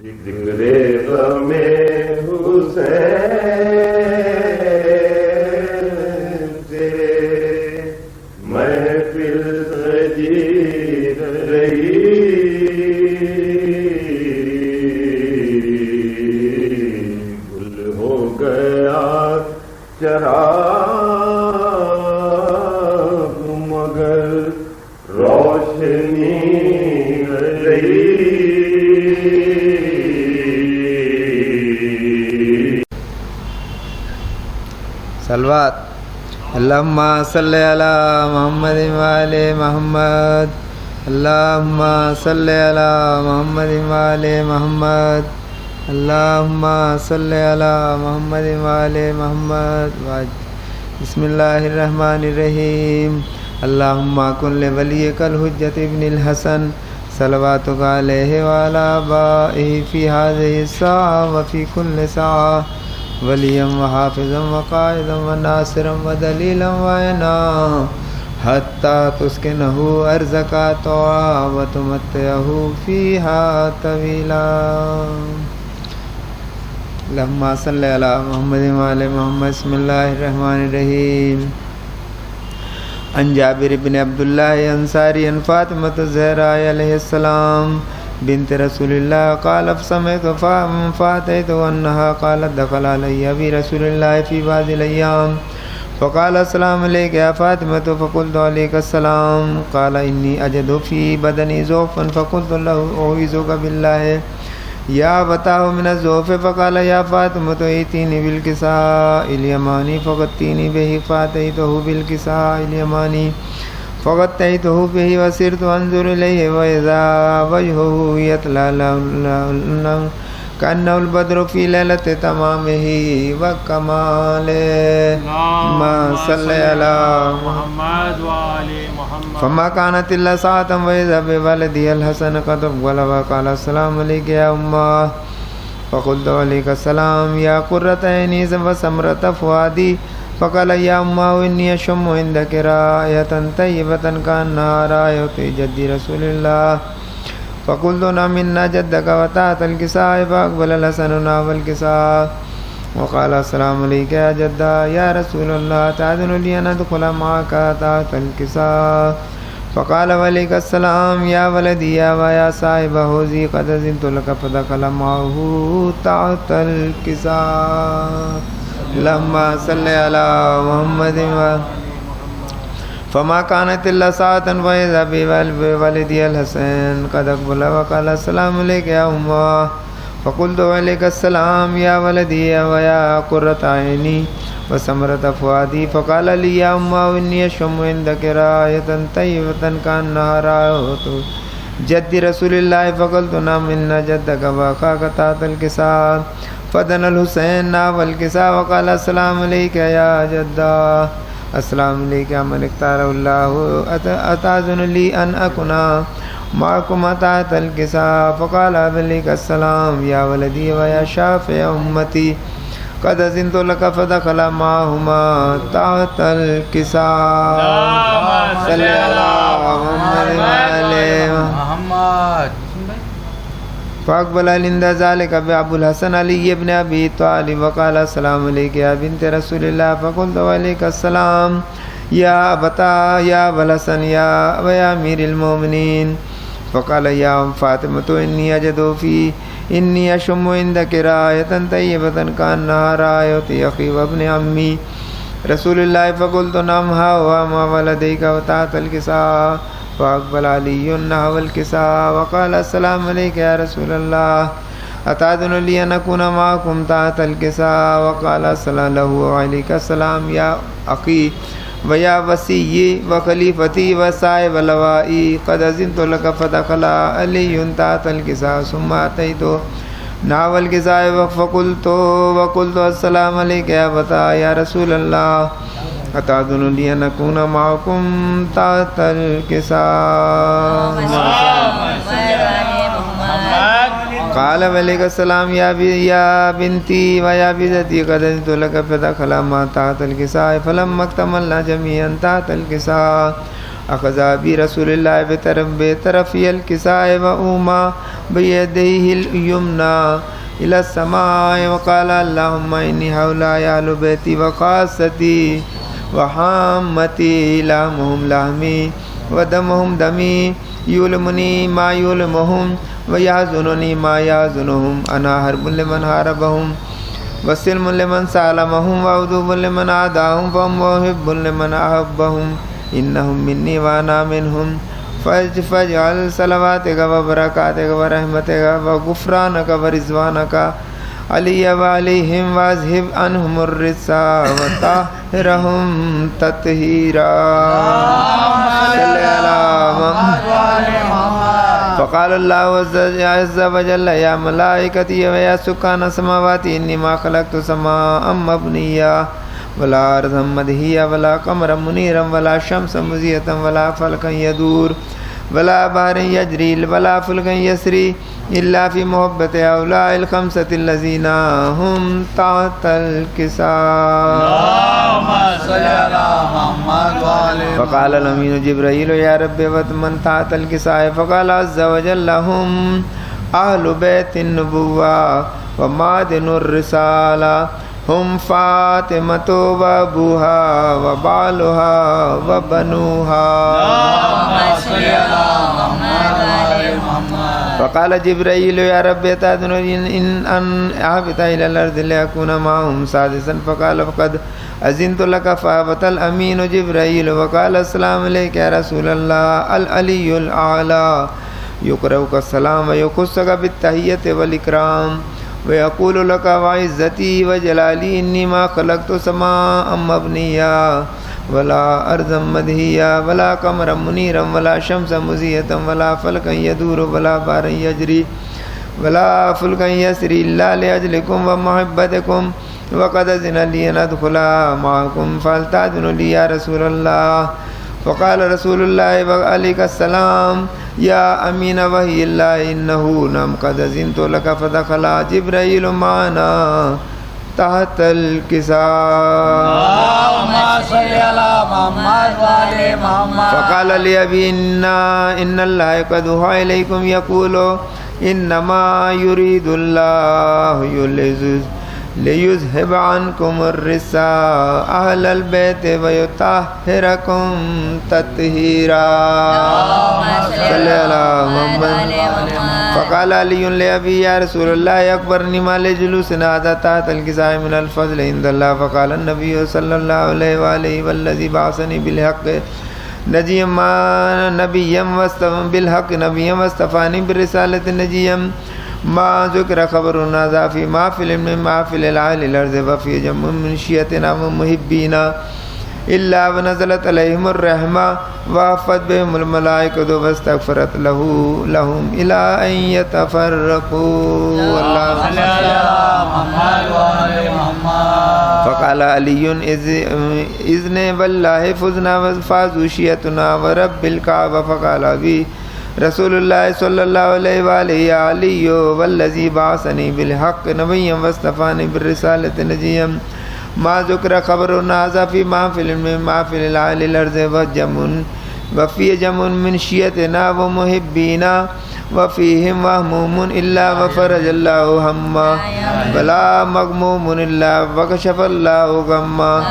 ذکر غم حسین سے محفل سجی رہی، گل ہو گیا چراغ مگر روشنی رہی۔ صلوات اللہم صلی علی محمد وآل محمد، اللہم صلی علی محمد وآل محمد، اللہم صلی علی محمد وآل محمد۔ بسم اللہ الرحمن الرحیم۔ اللہم کن لولیک الحجۃ ابن الحسن صلواتک علیہ وعلی آبائہ فی ہذہ الساعہ وفی کل ساعہ، ولیا وحافظا وقائدا وناصرا ودلیلا وعینا، حتی تسکنہ ارضک طوعا وتمتعہ فیہا طویلا۔ اللہم صلی علی محمد وعلی محمد۔ بسم اللہ الرحمن الرحیم۔ عن جابر بن عبداللہ انصاری عن فاطمۃ الزہراء علیہ السلام بنت رسول اللہ قال سمعت فاتيت انها قالت دخل علي ابي رسول الله في بعض الايام فقال السلام عليك يا فاطمة فقلت عليك السلام، قال اني اجد في بدني ضعفا فقلت له اعوذك بالله يا فتاه من الضعف، فقال يا فاطمة ائتيني بالكساء اليماني فغطيني به، فاتيته بالكساء اليماني فغطيته به وسرت انظر اليه واذا وجهه يتلألأ كأنه البدر في ليلة تمامه وكماله، ما صلى على محمد وآل محمد۔ فما كانت إلا ساعة وإذا بولدي الحسن قد أقبل وقال السلام عليك يا أمه، فقلت عليك السلام يا قرة عيني وسمرة فؤادي، فقال يا أمه إني أشم عندك رائحة طيبة كأنها رائحة جد رسول الله، فقلت نعم إن جدك وتحت الكساء، فأقبل الحسن نحو الكساء وقال السلام عليك يا جدة يا رسول الله، تأذن لي أن أدخل معك تحت الكساء، فقال وعليك السلام يا ولدي ويا صاحب حوزي، قد أذنت لك، فدخل معه تحت الكساء۔ اللهم صل على محمد فما كانت إلا ساعة وإذا بولدي الحسن قد أقبل وقال السلام عليك يا أمه، فقلت وعليك السلام يا ولدي ويا قرة عيني وسمرة فؤادي، فقال لي يا أمه إني أشم عندك رائحة طيبة كأنها رائحة جد رسول الله، فقلت نعم إن جدك وأخاك تحت الكساء، فدنا الحسين نحو الكساء وقال السلام عليك يا جدة، السلام عليك يا من اختار الله، أتأذن لي أن أكون معكم تحت الكساء، فقال عليك السلام يا ولدي ويا شافع أمتي، قد أذنت لك، فدخل معهما تحت الكساء۔ صل على محمد وعلى محمد۔ فأقبل عند ذلك أبو الحسن علي بن أبي طالب وقال السلام عليك يا بنت رسول الله، فقلت وعليك السلام يا أبتا يا أبا الحسن يا أمير المؤمنين، فقال يا أم فاطمة إني أشم عندك رائحة طيبة كأنها رائحة أخي وابن عمي رسول الله، فقلت نعم ها هو مع ولديك وتحت الكساء، فأقبل علي نحو الكساء وقال السلام عليك يا رسول الله، أتأذن لي أن أكون معكم تحت الكساء، وقال السلام له وعليك السلام يا أخي ويا وصي وخليفتي وصاحب لوائي، قد أذنت لك، فدخل علي تحت الكساء ثم أتيت نحو الكساء وقلت السلام عليك يا فتى يا رسول الله، أتأذن لي أن أكون معكم تحت الكساء۔ قال وعليك السلام يا بنتي ويا بنتي قد أذنت لك فدخل ما تحت الكساء فلما اكتملنا جميعا تحت الكساء أخذ برسول الله بطرفي الكساء وأومى بيديه اليمنى إلى السماء وقال اللهم إني هؤلاء أهل بيتي وخاصتي وحامتي لحمهم لحمي ودمهم دمي يؤلمني ما يؤلمهم ويحزنني ما يحزنهم أنا حرب لمن حاربهم وسلم لمن سالمهم وعدو لمن عاداهم ومحب لمن أحبهم إنهم مني وأنا منهم فاجعل صلواتك وبركاتك ورحمتك وغفرانك ورضوانك علي وعليهم واذهب عنهم الرجس وطهرهم تطهيرا فقال الله عز وجل يا ملائكتي ويا سكان السماوات إني ما خلقت سماء مبنيا ولا أرضا مدهيا ولا قمرا منيرا ولا شمسا مزية ولا فلكا يدور ولا بحر يجري ولا فلكا يسري إلا في محبة هؤلاء الخمسة الذين هم تحت الكساء. فقال الأمين جبرائيل يا رب ومن تحت الكساء؟ فقال عز وجل هم أهل بيت النبوة ومعدن الرسالة هم فاطمة وأبوها وبعلها وبنوها. فقال جبرائيل يا رب تأذن إن أهبط إلى الأرض لأكون معهم سادسا؟ فقال فقد أذنت لك. فهبط الأمين جبرائيل وقال السلام عليك يا رسول الله العلي الأعلى يقرأك السلام ويخصك بالتحية والإكرام ويقول لك وعزتي وجلالي إني ما خلقت سماء مبنيا ولا أرضا مدهيا ولا قمرا منيرا ولا شمسا مزية ولا فلكا يدور ولا بحرا يجري ولا فلكا يسري إلا لأجلكم ومحبتكم وقد أذن لي أن أدخل معكم فهل تأذن لي يا رسول الله؟ فقال رسول الله وعليك السلام يا أمين وحي الله إنه نعم قد أذنت لك. فدخل جبرائيل معنا تحت الكساء. فقال لي أبي إن الله قد أوحى إليكم يقول إنما يريد الله ليذهب عنكم الرجس أهل البيت ويطهركم تطهيرا. صلى على محمد. فقال علي لأبي يا رسول الله أخبرني ما لجلوسنا هذا تحت الكساء من الفضل عند الله؟ فقال النبي صلى الله عليه وآله والذي بعثني بالحق نبيا واصطفاني بالرسالة نجيا ما ذكر خبرنا ذا في محفل من محافل العالي الأرض وفي جمع من شيعتنا ومحبينا إلا ونزلت عليهم الرحمة وعفت بهم الملائكة واستغفرت لهم إلى أن يتفرقوا. فقال علي إذن والله فزنا وفازوا شيعتنا ورب الكعبة. فقال أبي رسول الله صلى الله عليه وآله يا علي والذي بعثني بالحق نبيا واصطفاني بالرسالة نجيا ما ذكر خبرنا هذا في محفل من محافل العالي الأرض وفي جمع من شيعتنا ومحبينا وفيهم مهموم إلا وفرج الله هما ولا مغموم إلا وكشف الله غما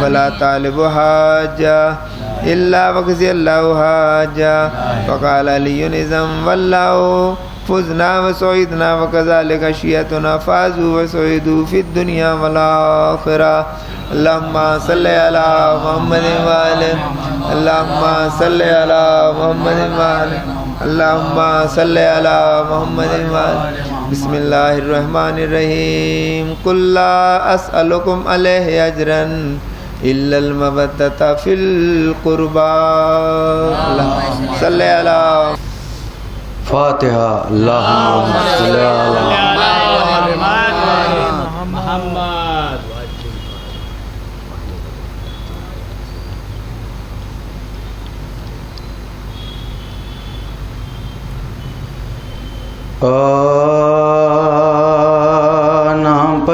ولا طالب حاجة إلا وكزي الله حاجة. فقال علي إذن والله فزنا وسعيدنا وكذلك شيعتنا فازوا وسعيدوا في الدنيا والآخرة. اللهم صل على محمد وآله اللهم صل على محمد وآله اللهم صل على محمد وآله. بسم الله الرحمن الرحيم. قل لا أسألكم عليه أجرا إلا المودة في القربى. اللهم صل على فاتحة. اللهم صل على محمد. محمد.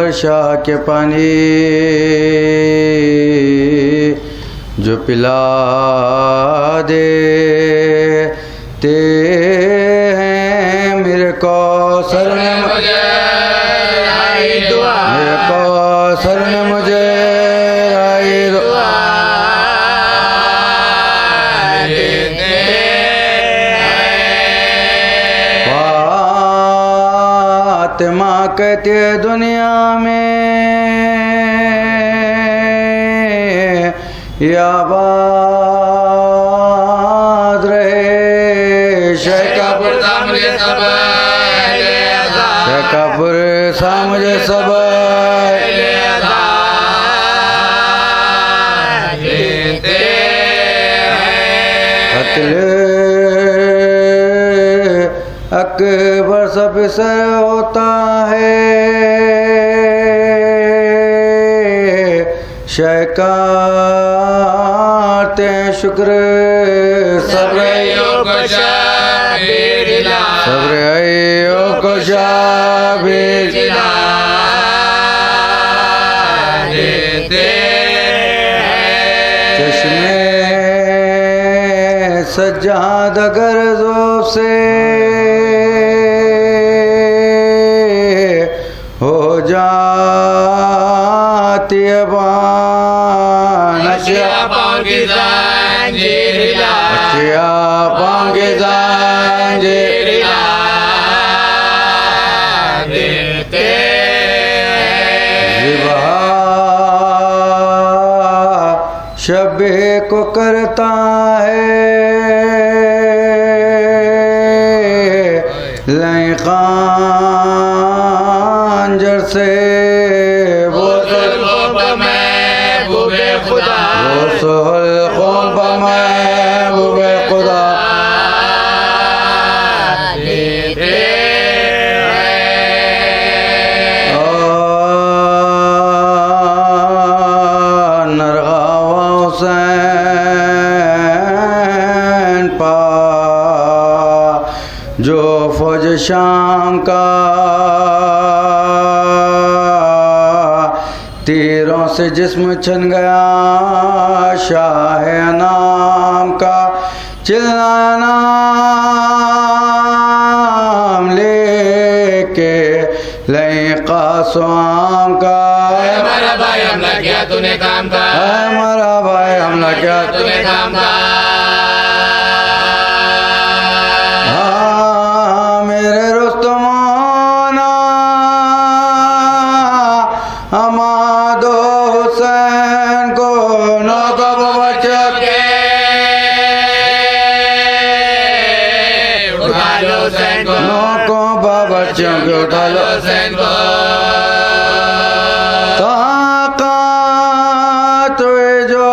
ورشا کے پانی جو پلا دیتے ہیں میرے کوثر نے مجھے میرے کوثر نے مجھے آئی دعا فاطمہ کہتی ہے دنیا میں یا باد رہے شیخاپور شیخاپور سامجھے سب قتل اکبر سب سے ہوتا ہے شیکاتے شکر صبر ایوب کو شابیر چشمے سجاد اگر ذوب سے ہو جاتی ہے بان اشیا پاؤں کی زنجیر شبے کو کرتا ہے لائیں خانجر سے وہ سہل محبوب خدا جو فوج شام کا تیروں سے جسم چھن گیا شاہ انام کا چلانا نام لے کے لیں قاسم کا ہمارا بھائی حملہ کیا تو نے کام کا ہمارا بھائی حملہ کیا تو نے کام کا بچوں کو اٹھا لو طاقت جو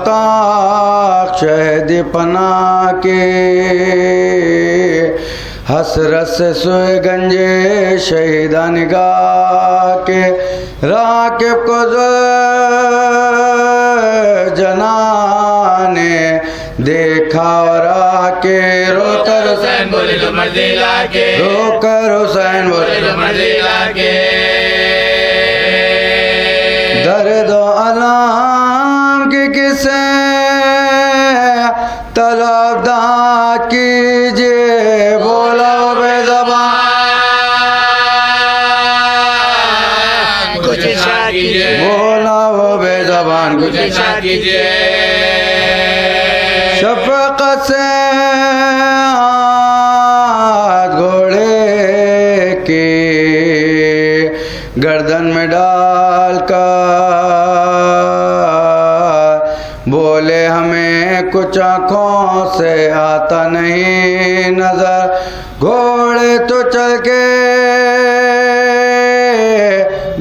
طاق شہد پناہ کے حسرت سے سوئے گنجے شہیدہ نگاہ کے راکب کو جنانے دیکھا اور آکے رو کر حسین بولے جو مرضی لاکے رو کر حسین بولے جو مرضی لاکے درد و علام کی کسے طلبدار کیجئے بولا بے زبان کچھ اشارہ کیجئے بولا وہ بے زبان کچھ اشارہ کیجئے شفقت سے ہاتھ گھوڑے کی گردن میں ڈال کر بولے ہمیں کچھ آنکھوں سے آتا نہیں نظر گھوڑے تو چل کے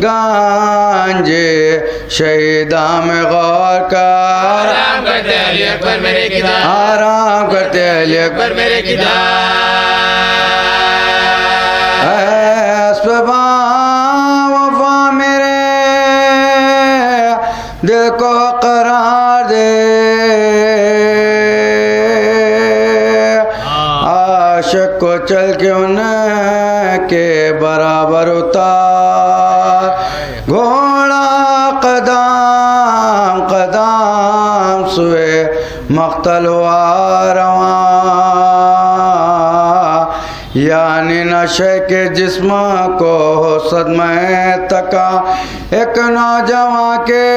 گانجے شہیداں میں غور کر آرام کرتے علی اکبر میرے کتاب آرام کرتے علی اکبر میرے کتاب اسباباں وفا میرے دل کو قرار دے عاشق کو چل کے ان کے برابر اتار گھوڑا قدم قدم سوئے مقتل ہوا رواں، یعنی نشے کے جسم کو صدمہ تکا ایک نوجوان کے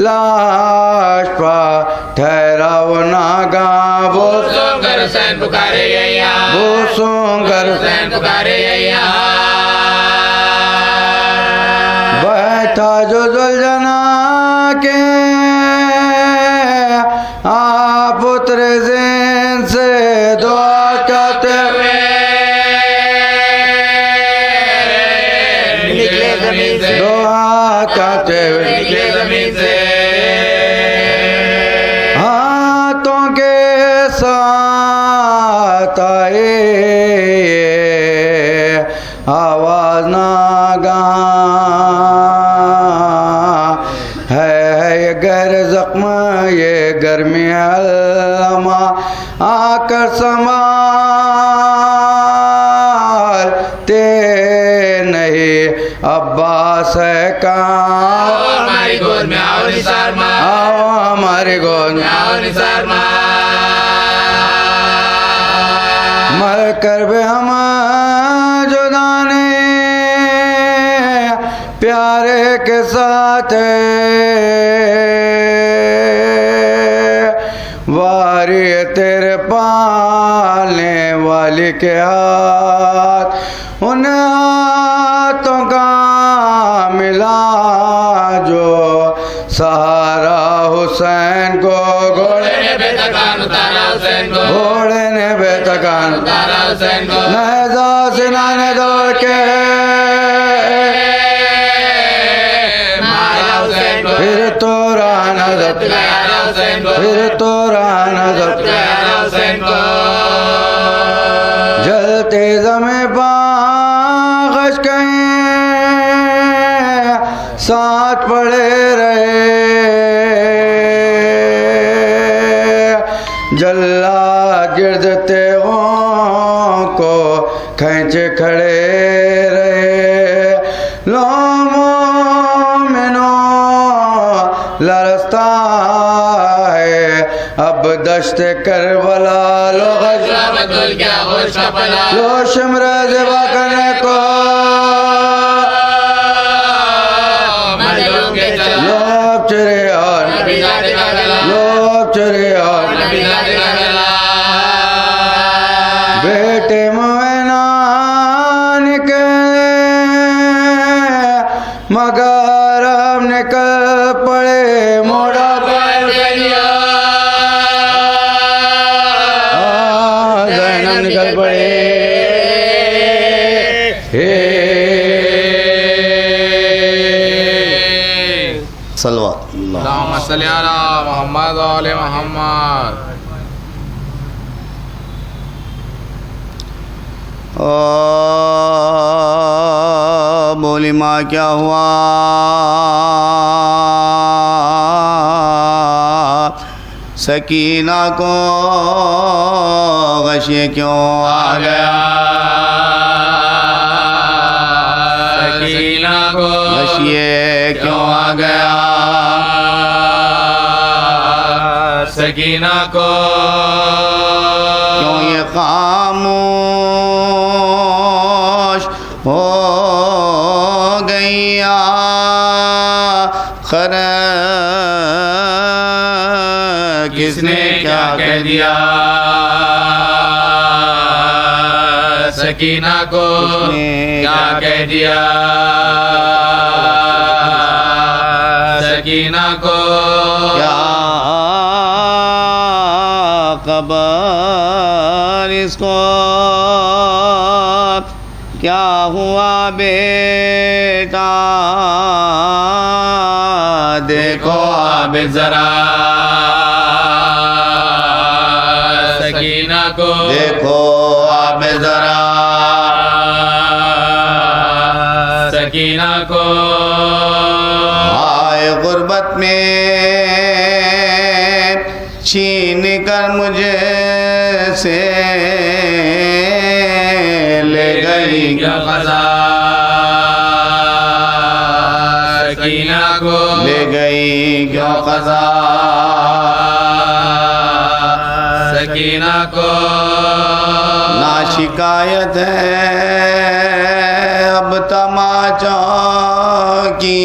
لاش پا ٹھہرا وہ ناگاں، وہ سن کر حسین پکارے یہاں، وہ سن کر حسین پکارے یہاں، بیٹھا جو ذوالجنا کے آپ اترے زین سے دعا کرتے ہوئے نکلے زمین سے، دعا کرتے ہوئے نکلے زمین سے، ہاتھوں کے ساتھ آئے آواز ناگہاں، ہے یہ گہر زخم یہ گرمی علامہ، آ کر سنبھالتے نہیں عباس ہے کہاں، ہماری گود میں آؤ نثار ماں، آؤ ہماری گود میں آؤ نثار ماں، مر کر بھی ہم جدا نہیں پیارے کے ساتھ، واری تیرے پالنے والی کے ہاتھ، ان ہاتھوں کا ملا جو سہارا حسین کو، گھوڑے نے بے تکان اتارا حسین کو، گھوڑے نے بے تکان اتارا حسین کو، نیزہ سنانے دوڑ کے مارا حسین کو، پھر تو رانا ضبط مارا حسین کو، پھر تو رانا ضبط مارا حسین کو، جلتے زمیں باغش کہیں ساتھ پڑے رہے، جلاد گردتے کو کھینچے کھڑے رہے، لو مومنو لرزتا ہے اب دشت کربلا، لو بدل کیا ہوش کا پلا، لو شمر زبا کرنے کو، مجلوں کے چلا، لو چرے اور نبی زادے کا گلا، لو چرے اور نبی زادے کا گلا، بیٹے موینا نکلے مگر اب نکل پڑے موڑا زینب نکل پڑے، صلوات اللہ اللہم صلی علی محمد و آل محمد۔ بولی ماں کیا ہوا، سکینہ کو غشی کیوں آ گیا، سکینہ کو غشی کیوں آ گیا، سکینہ کو کیوں یہ خاموش ہو گئی آخر کس نے کیا کہہ دیا، سکینہ کو کیا کہہ دیا، سکینہ کو کیا خبر اس کو، کیا ہوا بیٹا دیکھو عابد ذرا، سکینہ کو دیکھو آپ ذرا، سکینہ کو آئے غربت میں چھین کر مجھے سے لے گئی کیا قضا، کو لے گئی کیوں قضا سکینہ کو نا شکایت ہے اب تماچوں کی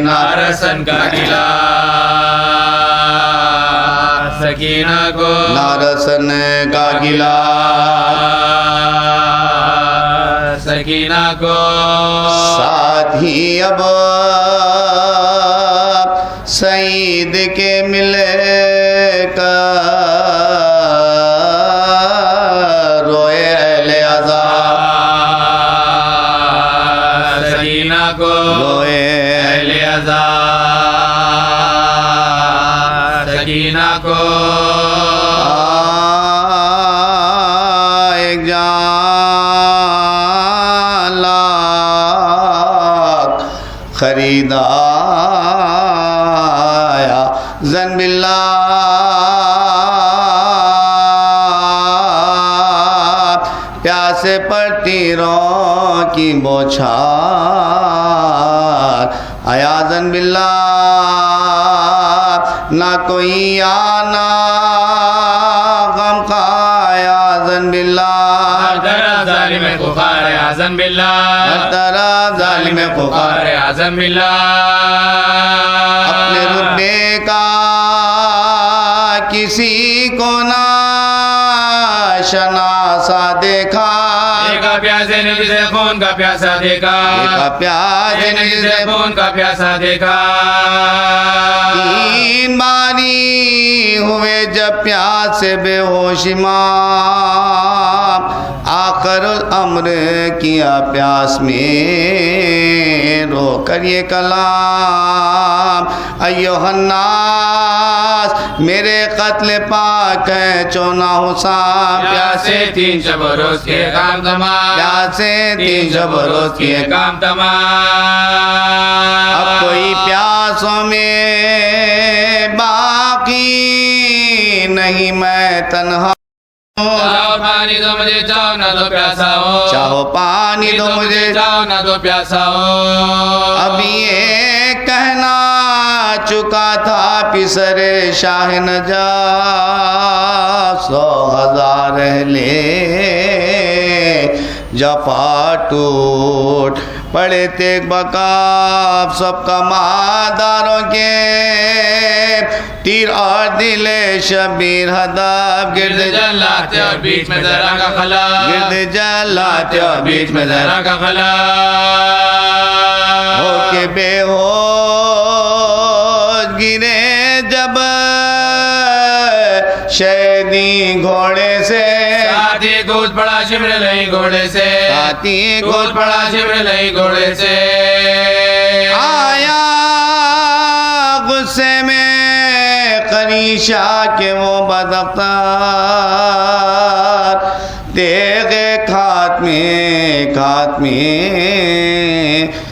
نا رسن کا قلعہ سکینہ کو نا رسن کا قلعہ سکینہ کو ساتھ ہی اب سعید کے ملے کا روئے اہل عذاب سکینہ کو روئے اہل عذاب سکینہ کو ایک جان لاکھ خریدایا زن باللہ پیاسے پر تیروں کی بوچھار آیا زن باللہ نہ کوئی آنا غم خایا زن باللہ ترا ظالم خفار اعظم باللہ ترا ظالم خفار اعظم باللہ اپنے رتبے کا کسی کو نہ شناسا دیکھا ایک پیاسے نے جسے خون کا پیاسا دیکھا ایک پیاسے نے جسے خون کا پیاسا دیکھا تین باری ہوئے جب پیاس سے بے ہوش امام آخر الامر کیا پیاس میں رو کر یہ کلام ایوہ الناس میرے قتل پاک ہے چونا حسام پیاسے تین شب و روز کے کام تمام پیاسے تین شب و روز کے کام تمام اب کوئی پیاسوں میں باقی نہیں میں تنہا چاہو پانی دو مجھے چاہو نہ دو پیاسا ہو چاہو پانی دو مجھے چاہو نہ دو پیاسا ہو اب یہ کہنا چکا تھا پسر شاہ نجات 100,000 اہلِ جفا ٹوٹ پڑے تھے بکاف سب کا ماداروں کے تیر اور دل شبیر ہدف گرد جلاتے اور بیچ میں ذرا کا خلا گرد جلاتے اور بیچ میں ذرا کا خلا ہو کے بے ہوش گرے جب شیدی گھوڑے سے ساتھی کود پڑا شمر لئی گھوڑے سے ساتھی کود پڑا شمر لئی گھوڑے سے آیا غصے میں قریشہ کے وہ بداختار تیغ خاتمے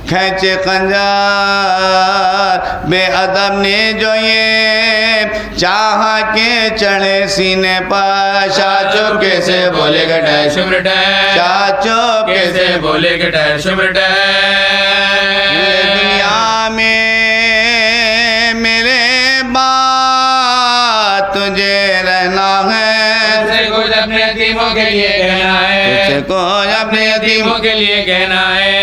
کھینچے خنجر بے ادب نے جو یہ چاہا کے چڑھے سینے پر شاہ چوکے سے بولے گا ڈے شمر ڈے شاہ چوکے سے بولے گا ڈے شمر ڈے دنیا میں میرے بعد تجھے رہنا ہے تجھے کچھ اپنے یتیموں کے لیے کہنا ہے تجھے کچھ اپنے یتیموں کے لیے کہنا ہے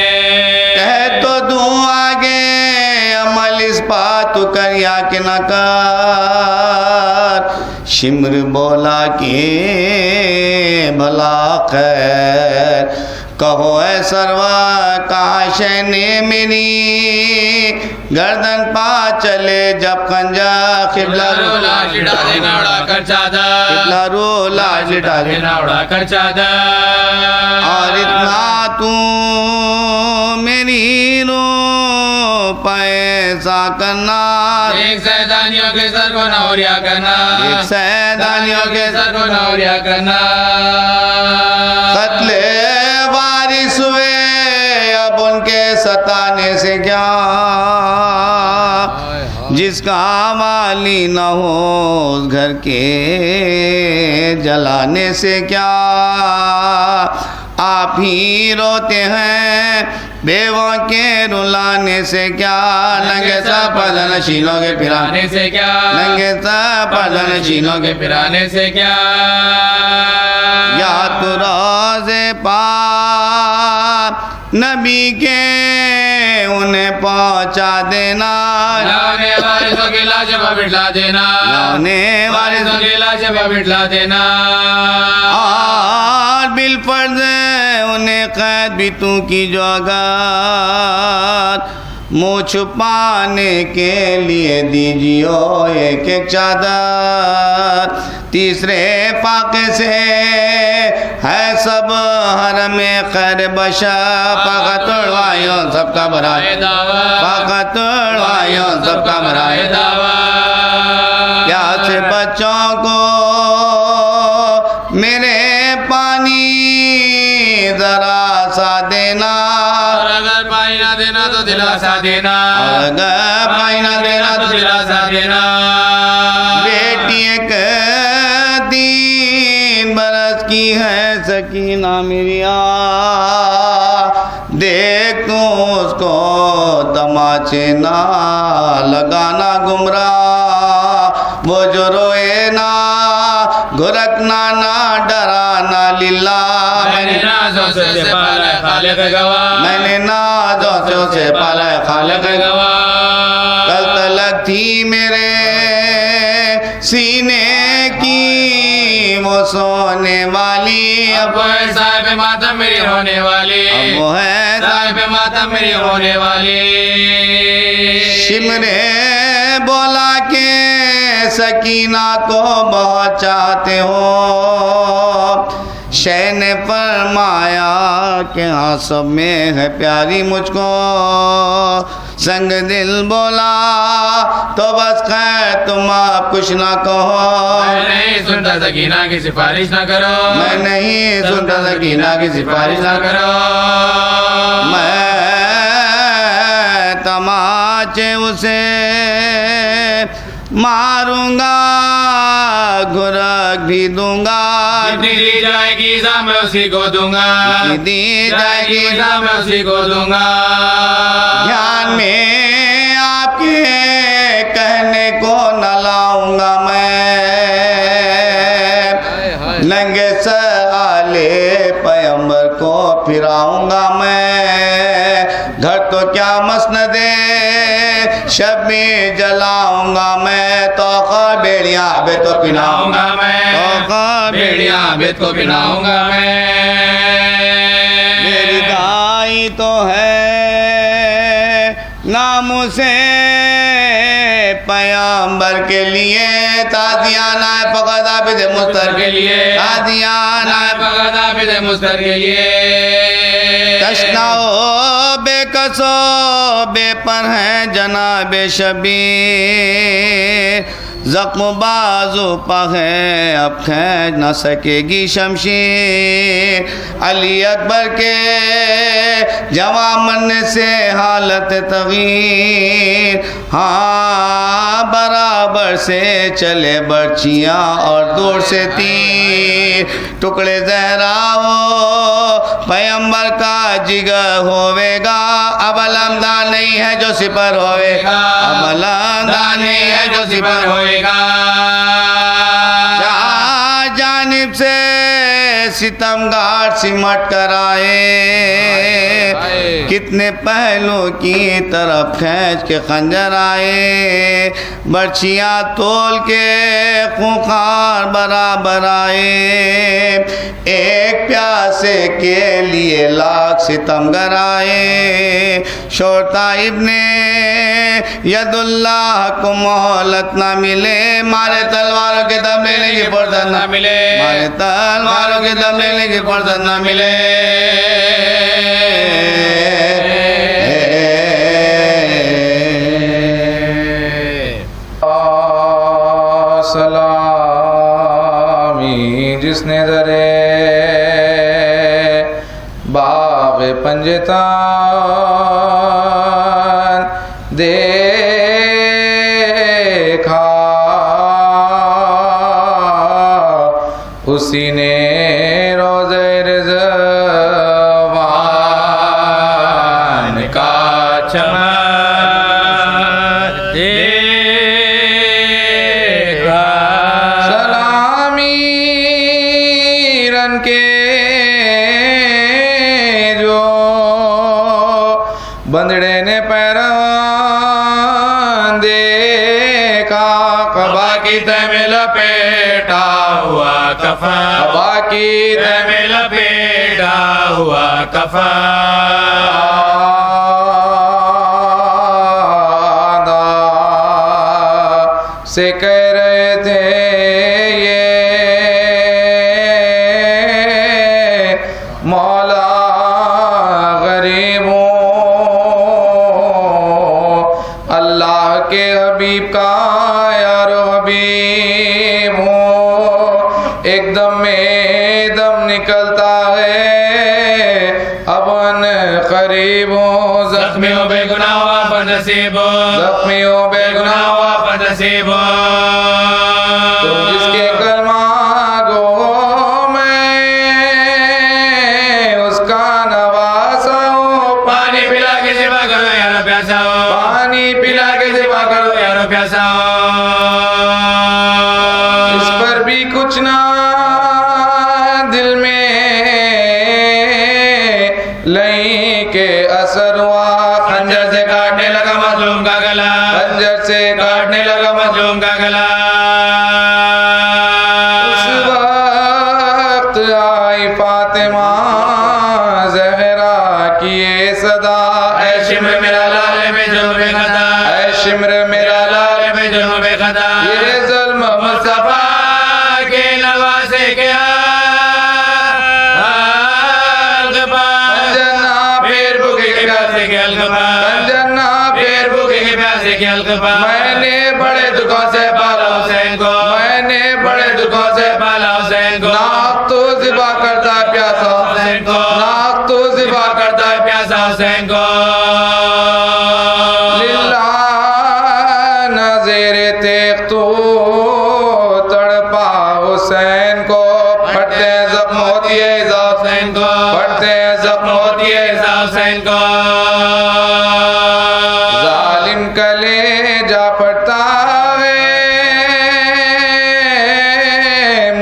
کہہ تو دوں آگے عمل اس بات تو کر یا کہ نہ کر شمر بولا کہ بھلا خیر کہو اے سروا کاش نے میری گردن پا چلے جب خنجر قبلہ رو لاش ڈالے نہ اڑا کر چادر قبلہ رو لاش ڈالے نہ اڑا کر چادر اور اتنا تو میری رو پیسہ کرنا ایک سیدانیوں کے سر کو نوریا کرنا ایک سیدانیوں کے سر کو نوریا کرنا قتل وارث ہوئے اب ان کے ستانے سے کیا جس کا والی نہ ہو اس گھر کے جلانے سے کیا آپ ہی روتے ہیں بیووں کے رلانے سے کیا ننگے سا پردہ نشینوں کے پھرانے سے کیا ننگے سا پردہ نشینوں کے پھرانے سے کیا یا تو روزے پاک نبی کے انہیں پہنچا دینا لانے وارثوں کی لاشیں پر بٹھلا دینا لانے وارثوں کی لاشیں پر بٹھلا دینا اور بالفرض انہیں قید بھی تو کی جو اگر منہ چھپانے کے لیے دیجیو ایک ایک چادر تیسرے پاکے سے ہے سب حرم خیر بشر پاکہ توڑوائیوں سب کا برائے پاکہ توڑوائیوں سب کا برائے پیاسے بچوں کو میرے پانی ذرا سا دینا اور اگر پانی نہ دینا تو دلاسا دینا اور اگر پانی نہ دینا تو دلاسا دینا بیٹی ایک 3 برس کی ہے سکینہ میری دیکھ تو اس کو تماچے نہ لگانا گمراہ وہ جو روئے نہ گھرکنا نہ ڈرانا للہ میں نے نازوں سے پالا ہے خالق گواہ میں نے نازوں سے پالا ہے خالق گواہ کل تلک تھی میرے سینے کی وہ سونے والی اب وہ ہے صاحب ماتم میری ہونے والی اب وہ ہے صاحب ماتم میری ہونے والی شمرے بولا کہ سکینہ کو بہت چاہتے ہو شہ نے فرمایا کہ ہاں سب میں ہے پیاری مجھ کو سنگ دل بولا تو بس خیر تم آپ کچھ نہ کہو میں نہیں سنتا سکینہ کی سفارش نہ کرو میں نہیں سنتا سکینہ کی سفارش نہ کرو میں تماچے اسے ماروں گا گھرک بھی دوں گا جتنی دی جائے گی سا میں اسی کو دوں گا دی جائے گی سا میں اسی کو دوں گا دھیان میں آپ کے کہنے کو نہ لاؤں گا میں ننگے سالے پیغمبر کو پھراؤں گا میں گھر تو کیا مسند شب میں جلاؤں گا میں توقع بیڑیاں بے تو پناؤں گا میں توقع بیڑیاں بیت کو پہناؤں گا میں میری دائی تو ہے نام سے پیغمبر کے لیے تازیانہ فقط عابد مستر کے لیے تازیانہ فقط عابد مستر کے لیے تشناؤ بے کسو بے پر ہے جناب شبیر زخم بازو پا ہے اب کھینچ نہ سکے گی شمشیر علی اکبر کے جوان مرنے سے حالت تغیر ہاں برابر سے چلے برچیاں اور دور سے تیر ٹکڑے زہرا ہو پیغمبر کا جگر ہوئے گا اب علمدار نہیں ہے جو سپر ہوئے گا اب علمدار نہیں ہے جو سپر ہوئے گا جانب سے ستمگار سمٹ کر آئے کتنے پہلو کی طرف کھینچ کے خنجر آئے برچیاں تول کے خونخوار برابر آئے ایک پیاسے کے لیے لاکھ ستمگر آئے شورتا ابن ید اللہ کو مہلت نہ ملے مارے تلواروں کے دم لینے کی فرصت نہ ملے مارے تلواروں کے دم لینے کی فرصت نہ ملے سلامی جس نے درے باغ پنجتان دیکھا اسی نے روزہ رضوان بندڑے نے پیران دیکھا قبا کی تہ میں لپیٹا ہوا کفن قبا کی تہ میں لپیٹا ہوا کفن سے کہہ رہے تھے یہ مولا غریبوں اللہ کے حبیب کا یارو حبیب ہوں ایک دم میں دم نکلتا ہے اب ان قریب ہوں زخمی ہو بے گناہ ہوا بنصیب زخمی ہو بے گناہ ہوا نصیب تم جس کے کلمہ گو میں اس کا نواسا ہوں پانی پلا کے سوا کرو یارو پیاسا ہو پانی پلا کے سوا کرو یارو پیاسا ہو اس پر بھی کچھ نہ دل میں لئی کے اثر ہوا خنجر سے کاٹنے لگا مظلوم کا گلا خنجر سے کاٹنے لگا مظلوم کا گلا اس وقت آئی فاطمہ زہرا کی یہ صدا اے شمر میرا لال میں جنوب خطا اے شمر میرا لال میں جنوب خطا یہ ظلم مصطفیٰ کے نواسے کے میں نے بڑے دکھوں سے پالا حسین کو میں نے بڑے دکھوں سے پالا حسین کو ناک تو ذبح کرتا ہے پیاسا حسین کو ناک تو ذبح کرتا ہے پیاسا حسین کو للہ نظیر تیغ تو تڑپا حسین کو پھٹتے ہیں زخم ہوتی ہے عزا حسین کو پھٹتے ہیں زخم ہوتی ہے عزا حسین کو کلیجہ پھٹتا ہے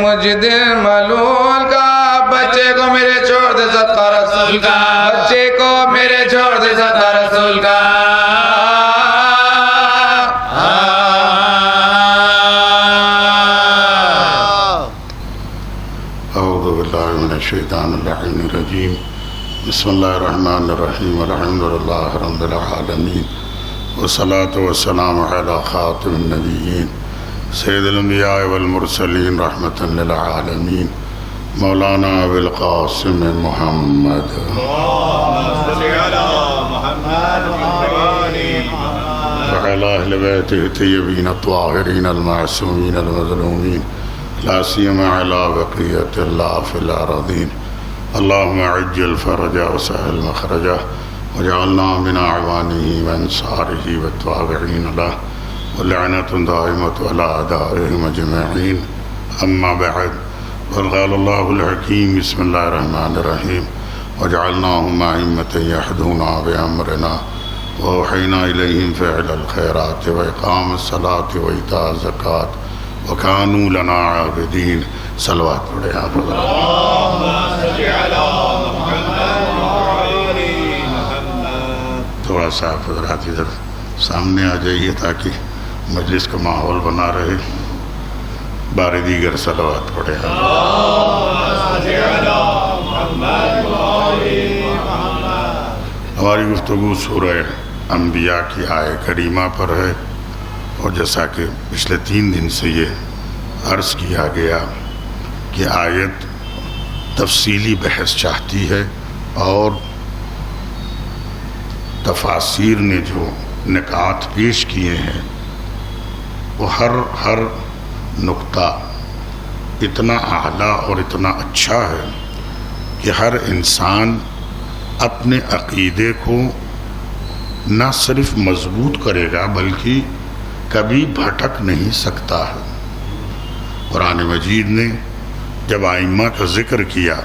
مجھ دل ملول کا بچے کو میرے چھوڑ دے صدقہ رسول کا بچے کو میرے چھوڑ دے صدقہ رسول کا اعوذ باللہ من الشیطان اللعین الرجیم بسم اللہ الرحمن الرحیم الحمدللہ رب العالمین والصلاة والسلام على خاتم النبیین سید الانبیاء والمرسلین رحمة للعالمین مولانا ابو القاسم محمد وعلى اہل بیتہ الطیبین الطاہرین المعصومین المظلومین لا سیما علی بقیۃ اللہ فی الارضین اللہم عجل فرجہ وسهل مخرجہ وجعلنا من اعوانه وانصاره والتابعين له واللعنة دائمة على اعدائهم اجمعين اما بعد وقال الله الحكيم بسم الله الرحمن الرحيم وجعلناهم ائمة يهدون بأمرنا وأوحينا إليهم فعل الخيرات وإقام الصلاة وإيتاء الزكاة وكانوا لنا عابدين صلوات پڑھیں آپ اللهم صل على محمد تھوڑا سا حضرات ادھر سامنے آ جائیے تاکہ مجلس کا ماحول بنا رہے بار دیگر صلوات پڑھیں ہماری گفتگو سورہ انبیاء کی آیہ کریمہ پر ہے اور جیسا کہ پچھلے 3 دن سے یہ عرض کیا گیا کہ آیت تفصیلی بحث چاہتی ہے اور تفاسیر نے جو نکات پیش کیے ہیں وہ ہر نقطہ اتنا اعلیٰ اور اتنا اچھا ہے کہ ہر انسان اپنے عقیدے کو نہ صرف مضبوط کرے گا بلکہ کبھی بھٹک نہیں سکتا ہے۔ قرآن مجید نے جب ائمہ کا ذکر کیا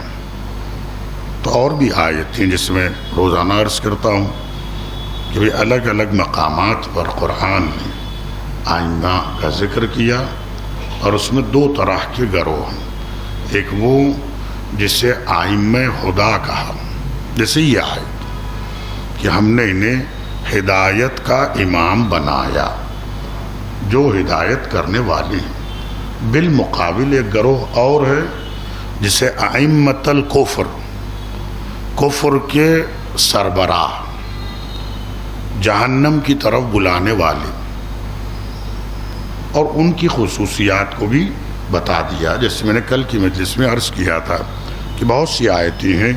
تو اور بھی آیتیں جس میں روزانہ عرض کرتا ہوں کہ الگ الگ مقامات پر قرآن نے ائمہ کا ذکر کیا اور اس میں 2 طرح کے گروہ ہیں۔ ایک وہ جسے ائمہ خدا کہا، جیسے یہ آیت کہ ہم نے انہیں ہدایت کا امام بنایا، جو ہدایت کرنے والے ہیں۔ بالمقابل ایک گروہ اور ہے جسے ائمۃ الکفر، کفر کے سربراہ، جہنم کی طرف بلانے والے، اور ان کی خصوصیات کو بھی بتا دیا۔ جیسے میں نے کل کی مجلس میں عرض کیا تھا کہ بہت سی آیتیں ہیں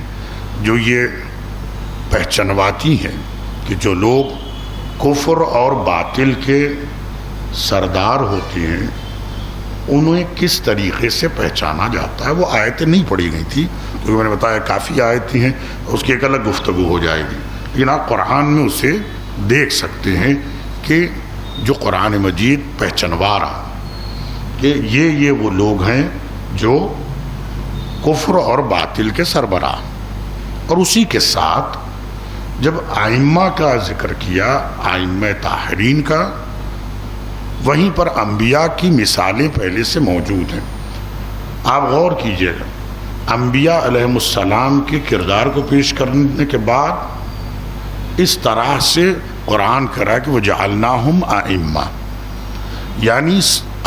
جو یہ پہچنواتی ہیں کہ جو لوگ کفر اور باطل کے سردار ہوتے ہیں انہیں کس طریقے سے پہچانا جاتا ہے۔ وہ آیتیں نہیں پڑھی گئی تھی کیونکہ میں نے بتایا کافی آیتیں ہیں، اس کی ایک الگ گفتگو ہو جائے گی، لیکن آپ قرآن میں اسے دیکھ سکتے ہیں کہ جو قرآن مجید پہچنوا رہا کہ یہ وہ لوگ ہیں جو کفر اور باطل کے سربراہ۔ اور اسی کے ساتھ جب ائمہ کا ذکر کیا، ائمہ طاہرین کا، وہیں پر انبیاء کی مثالیں پہلے سے موجود ہیں۔ آپ غور کیجئے گا، انبیاء علیہ السلام کے کردار کو پیش کرنے کے بعد اس طرح سے قرآن کرا کہ وَجَعَلْنَاهُمْ أَئِمَّةً، یعنی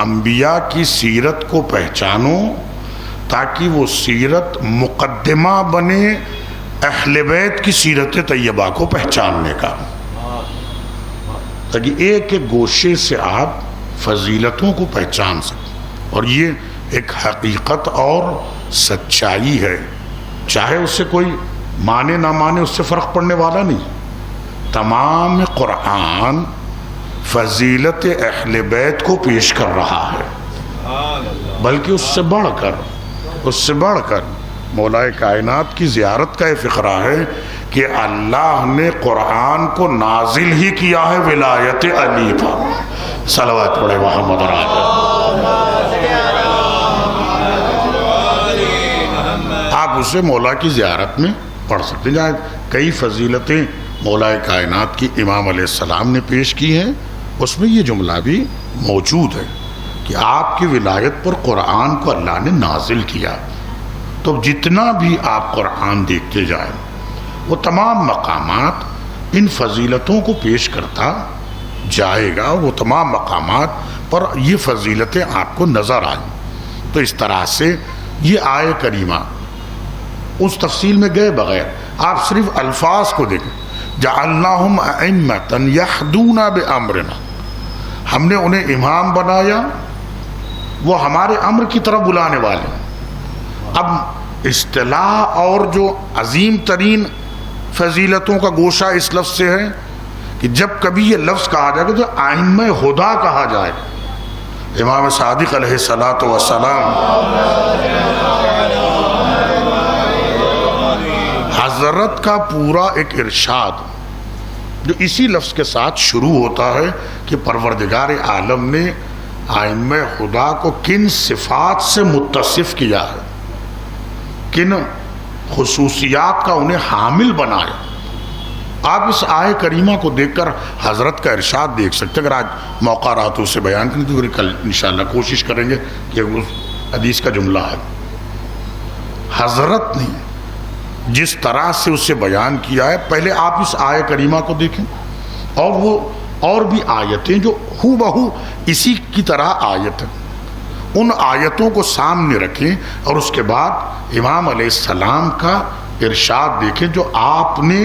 انبیاء کی سیرت کو پہچانو تاکہ وہ سیرت مقدمہ بنے اہل بیت کی سیرت طیبہ کو پہچاننے کا، تاکہ ایک ایک گوشے سے آپ فضیلتوں کو پہچان سکیں۔ اور یہ ایک حقیقت اور سچائی ہے، چاہے اس سے کوئی مانے نہ مانے اس سے فرق پڑنے والا نہیں۔ تمام قرآن فضیلت اہل بیت کو پیش کر رہا ہے، بلکہ اس سے بڑھ کر مولا کائنات کی زیارت کا یہ فقرہ ہے کہ اللہ نے قرآن کو نازل ہی کیا ہے ولایت علی پر۔ صلوات پڑھے محمد آپ اسے مولا کی زیارت میں پڑھ سکتے ہیں، جہاں کئی فضیلتیں مولا کائنات کی امام علیہ السلام نے پیش کی ہیں، اس میں یہ جملہ بھی موجود ہے کہ آپ کی ولایت پر قرآن کو اللہ نے نازل کیا۔ تو جتنا بھی آپ قرآن دیکھتے جائیں وہ تمام مقامات ان فضیلتوں کو پیش کرتا جائے گا، وہ تمام مقامات پر یہ فضیلتیں آپ کو نظر آئیں۔ تو اس طرح سے یہ آیہ کریمہ اس تفصیل میں گئے بغیر آپ صرف الفاظ کو دیکھیں، جعلناہم ائمۃ یہدون بامرنا، ہم نے انہیں امام بنایا، وہ ہمارے امر کی طرف بلانے والے۔ اب اصطلاح اور جو عظیم ترین فضیلتوں کا گوشہ اس لفظ سے ہے کہ جب کبھی یہ لفظ کہا جائے گا تو ائمہ خدا کہا جائے گا۔ امام صادق علیہ السلام حضرت کا پورا ایک ارشاد جو اسی لفظ کے ساتھ شروع ہوتا ہے کہ پروردگار عالم نے ائمہ خدا کو کن صفات سے متصف کیا ہے، کن خصوصیات کا انہیں حامل بنایا۔ آپ اس آیہ کریمہ کو دیکھ کر حضرت کا ارشاد دیکھ سکتے ہیں۔ اگر آج موقع رہا تو اسے بیان کریں تو پھر کل انشاءاللہ کوشش کریں گے کہ اس حدیث کا جملہ ہے۔ حضرت نے جس طرح سے اسے بیان کیا ہے، پہلے آپ اس آیہ کریمہ کو دیکھیں اور وہ اور بھی آیتیں جو ہو بہو اسی کی طرح آیت ہیں، ان آیتوں کو سامنے رکھیں اور اس کے بعد امام علیہ السلام کا ارشاد دیکھیں جو آپ نے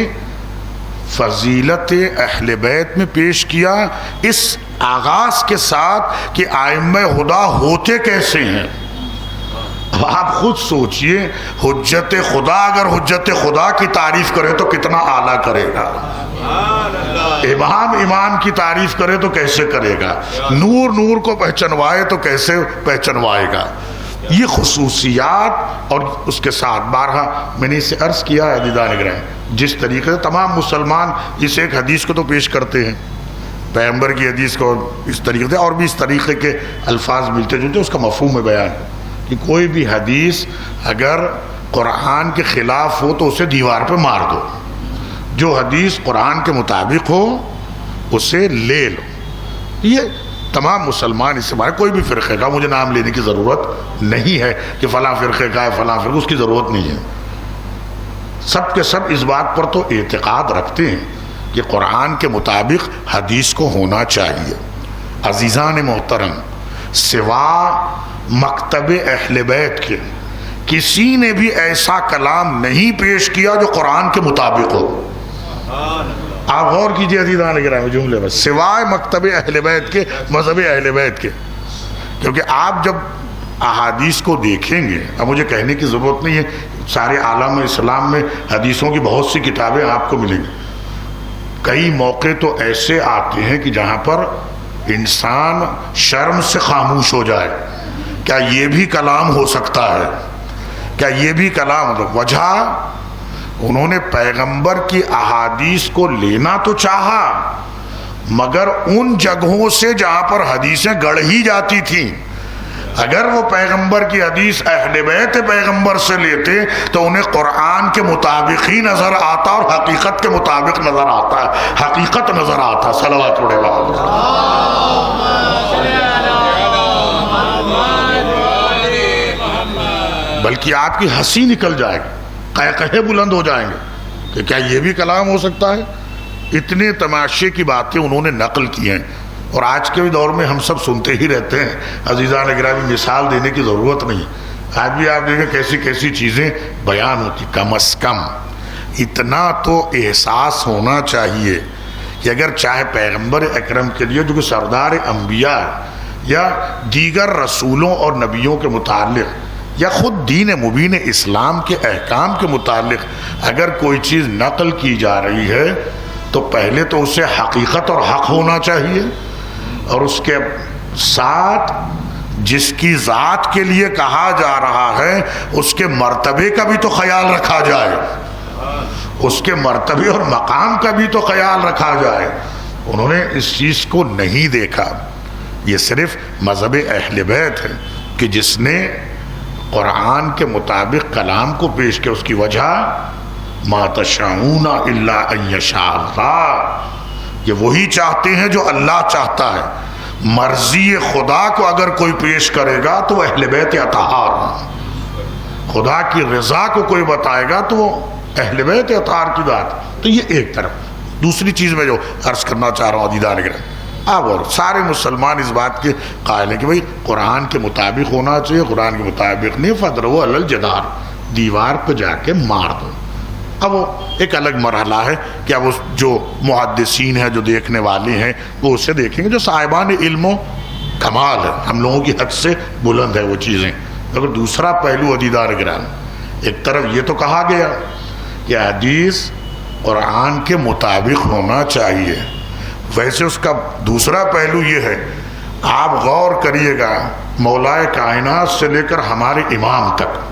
فضیلت اہل بیت میں پیش کیا، اس آغاز کے ساتھ کہ ائمہ خدا ہوتے کیسے ہیں۔ اب آپ خود سوچئے، حجت خدا اگر حجت خدا کی تعریف کرے تو کتنا اعلیٰ کرے گا، امام کی تعریف کرے تو کیسے کرے گا، نور کو پہچنوائے تو کیسے پہچنوائے گا۔ یہ خصوصیات اور اس کے ساتھ بارہا میں نے اسے عرض کیا ہے عزیزان گرامی، جس طریقے سے تمام مسلمان اس ایک حدیث کو تو پیش کرتے ہیں، پیغمبر کی حدیث کو اس طریقے سے، اور بھی اس طریقے کے الفاظ ملتے جلتے اس کا مفہوم بیان ہے کہ کوئی بھی حدیث اگر قرآن کے خلاف ہو تو اسے دیوار پہ مار دو، جو حدیث قرآن کے مطابق ہو اسے لے لو۔ یہ تمام مسلمان اس سے مارے، کوئی بھی فرقے کا مجھے نام لینے کی ضرورت نہیں ہے کہ فلاں فرقے کا ہے فلاں فرقے، اس کی ضرورت نہیں ہے۔ سب کے سب اس بات پر تو اعتقاد رکھتے ہیں کہ قرآن کے مطابق حدیث کو ہونا چاہیے۔ عزیزان محترم، سوا مکتب اہل بیت کے کسی نے بھی ایسا کلام نہیں پیش کیا جو قرآن کے مطابق ہو۔ آپ غور کیجئے عزیزان گرامی جملے میں، سوائے مکتب اہل بیت کے، مذہب اہل بیت کے، کیونکہ آپ جب احادیث کو دیکھیں گے، اب مجھے کہنے کی ضرورت نہیں ہے، سارے عالم اسلام میں حدیثوں کی بہت سی کتابیں آپ کو ملیں گی۔ کئی موقع تو ایسے آتے ہیں کہ جہاں پر انسان شرم سے خاموش ہو جائے، کیا یہ بھی کلام ہو سکتا ہے؟ کیا یہ بھی کلام؟ وجہ انہوں نے پیغمبر کی احادیث کو لینا تو چاہا، مگر ان جگہوں سے جہاں پر حدیثیں گڑھی جاتی تھیں۔ اگر وہ پیغمبر کی حدیث اہل بیت پیغمبر سے لیتے تو انہیں قرآن کے مطابق ہی نظر آتا اور حقیقت کے مطابق نظر آتا، حقیقت نظر آتا۔ صلوات پڑھے بلکہ آپ کی ہنسی نکل جائے گی، قہقہے بلند ہو جائیں گے کہ کیا یہ بھی کلام ہو سکتا ہے؟ اتنے تماشے کی باتیں انہوں نے نقل کی ہیں، اور آج کے دور میں ہم سب سنتے ہی رہتے ہیں۔ عزیزان گرامی، مثال دینے کی ضرورت نہیں، آج بھی آپ دیکھیں کیسی کیسی چیزیں بیان ہوتی۔ کم از کم اتنا تو احساس ہونا چاہیے کہ اگر چاہے پیغمبر اکرم کے لیے جو کہ سردار انبیاء یا دیگر رسولوں اور نبیوں کے متعلق یا خود دین مبین اسلام کے احکام کے متعلق اگر کوئی چیز نقل کی جا رہی ہے تو پہلے تو اسے حقیقت اور حق ہونا چاہیے، اور اس کے ساتھ جس کی ذات کے لیے کہا جا رہا ہے اس کے مرتبے کا بھی تو خیال رکھا جائے، اس کے مرتبے اور مقام کا بھی تو خیال رکھا جائے۔ انہوں نے اس چیز کو نہیں دیکھا۔ یہ صرف مذہب اہل بیت ہے کہ جس نے قرآن کے مطابق کلام کو پیش کیا۔ اس کی وجہ ما تشاءون الا ان یشاء اللہ، یہ وہی چاہتے ہیں جو اللہ چاہتا ہے۔ مرضی خدا کو اگر کوئی پیش کرے گا تو وہ اہل بیت اطہار، خدا کی رضا کو کوئی بتائے گا تو وہ اہل بیت اطہار کی بات۔ تو یہ ایک طرف۔ دوسری چیز میں جو عرض کرنا چاہ رہا ہوں عزیزان گرامی، اب اور سارے مسلمان اس بات کے قائل ہیں کہ بھئی قرآن کے مطابق ہونا چاہیے، قرآن کے مطابق نہیں، فَضْرَوْا عَلَى الْجَدَارِ، دیوار پہ جا کے مار دو۔ اب وہ ایک الگ مرحلہ ہے کہ اب جو محدثین ہیں، جو دیکھنے والے ہیں، وہ اسے دیکھیں گے، جو صاحبان علم و کمال ہے، ہم لوگوں کی حد سے بلند ہے وہ چیزیں۔ اگر دوسرا پہلو عزیزان گرامی، ایک طرف یہ تو کہا گیا کہ حدیث قرآن کے مطابق ہونا چاہیے، ویسے اس کا دوسرا پہلو یہ ہے، آپ غور کریے گا مولائے کائنات سے لے کر ہمارے امام تک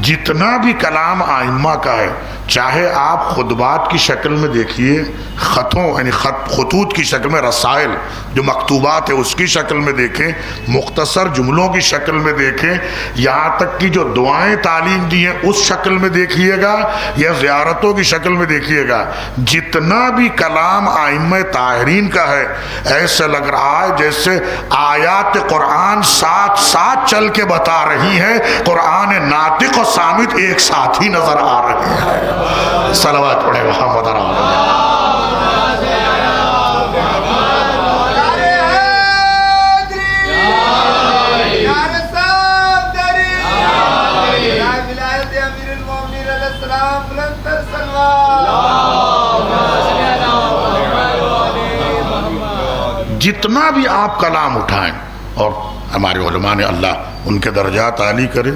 جتنا بھی کلام ائمہ کا ہے، چاہے آپ خطبات کی شکل میں دیکھیے، خطوں یعنی خطوط کی شکل میں، رسائل جو مکتوبات ہے اس کی شکل میں دیکھیں، مختصر جملوں کی شکل میں دیکھیں، یہاں تک کہ جو دعائیں تعلیم دی ہیں اس شکل میں دیکھیے گا یا زیارتوں کی شکل میں دیکھیے گا، جتنا بھی کلام ائمہ طاہرین کا ہے ایسا لگ رہا ہے جیسے آیات قرآن ساتھ ساتھ چل کے بتا رہی ہیں، قرآن ناطق اور صامت ایک ساتھ ہی نظر آ رہے ہیں۔ صلوات پڑھے محمد جتنا بھی آپ کلام اٹھائیں، اور ہمارے علماء نے اللہ ان کے درجات عالی کرے،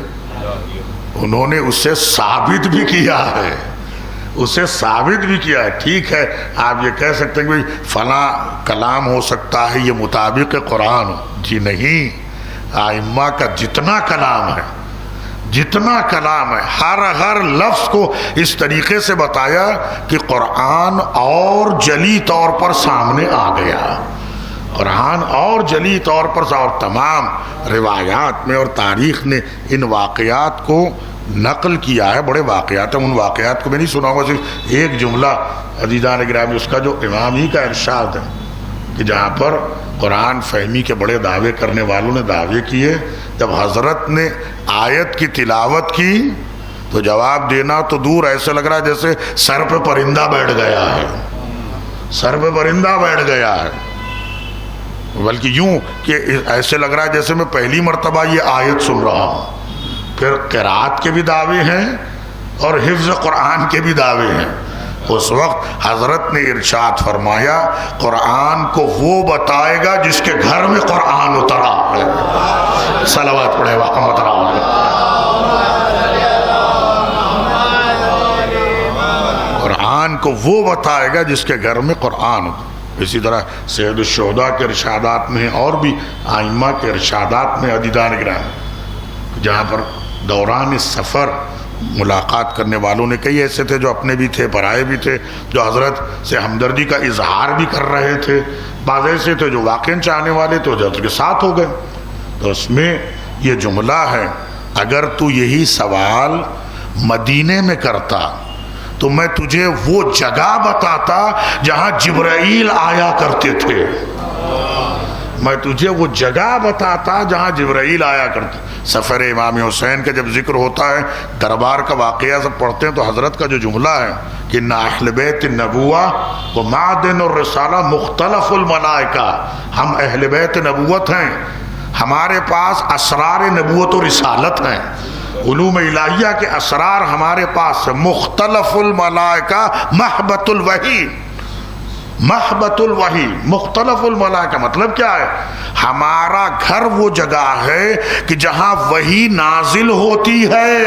انہوں نے اسے ثابت بھی کیا ہے، اسے ثابت بھی کیا ہے۔ ٹھیک ہے آپ یہ کہہ سکتے ہیں کہ فلاں کلام ہو سکتا ہے یہ مطابق قرآن ہو، جی نہیں، ائمہ کا جتنا کلام ہے، جتنا کلام ہے، ہر لفظ کو اس طریقے سے بتایا کہ قرآن اور جلی طور پر سامنے آ گیا، قرآن اور جلی طور پر، اور تمام روایات میں اور تاریخ نے ان واقعات کو نقل کیا ہے۔ بڑے واقعات ہیں، ان واقعات کو میں نہیں سناؤں گا، صرف ایک جملہ عزیزان گرامی، اس کا جو امام ہی کا ارشاد ہے کہ جہاں پر قرآن فہمی کے بڑے دعوے کرنے والوں نے دعوے کیے، جب حضرت نے آیت کی تلاوت کی تو جواب دینا تو دور، ایسے لگ رہا ہے جیسے سر پہ پرندہ بیٹھ گیا ہے، سر پہ پرندہ بیٹھ گیا ہے، بلکہ یوں کہ ایسے لگ رہا ہے جیسے میں پہلی مرتبہ یہ آیت سن رہا ہوں۔ پھر قرات کے بھی دعوے ہیں اور حفظ قرآن کے بھی دعوے ہیں۔ اس وقت حضرت نے ارشاد فرمایا قرآن کو وہ بتائے گا جس کے گھر میں قرآن اترا ہے۔ صلوات پڑھے محمد رسول۔ قرآن کو وہ بتائے گا جس کے گھر میں قرآن اترا۔ اسی طرح سید الشہداء کے ارشادات میں اور بھی ائمہ کے ارشادات میں عزیزان گرامی، جہاں پر دوران سفر ملاقات کرنے والوں نے کئی ایسے تھے جو اپنے بھی تھے، پرائے بھی تھے، جو حضرت سے ہمدردی کا اظہار بھی کر رہے تھے، بعض ایسے تھے جو واقعاً چاہنے والے تھے، حضرت کے ساتھ ہو گئے۔ تو اس میں یہ جملہ ہے، اگر تو یہی سوال مدینے میں کرتا تو میں تجھے وہ جگہ بتاتا جہاں جبرائیل آیا کرتے تھے، میں تجھے وہ جگہ بتاتا جہاں جبرائیل آیا کرتے۔ سفر امام حسین کا جب ذکر ہوتا ہے، دربار کا واقعہ سب پڑھتے ہیں تو حضرت کا جو جملہ ہے کہ ان اہل بیت النبوہ و معدن الرسالہ مختلف الملائکہ، ہم اہل بیت نبوت ہیں، ہمارے پاس اسرار نبوت و رسالت ہیں، علوم الہیہ کے اسرار ہمارے پاس ہیں، مختلف الملائکہ محبت الوحی، محبت الوحی، مختلف الملائکہ مطلب کیا ہے؟ ہمارا گھر وہ جگہ ہے کہ جہاں وحی نازل ہوتی ہے،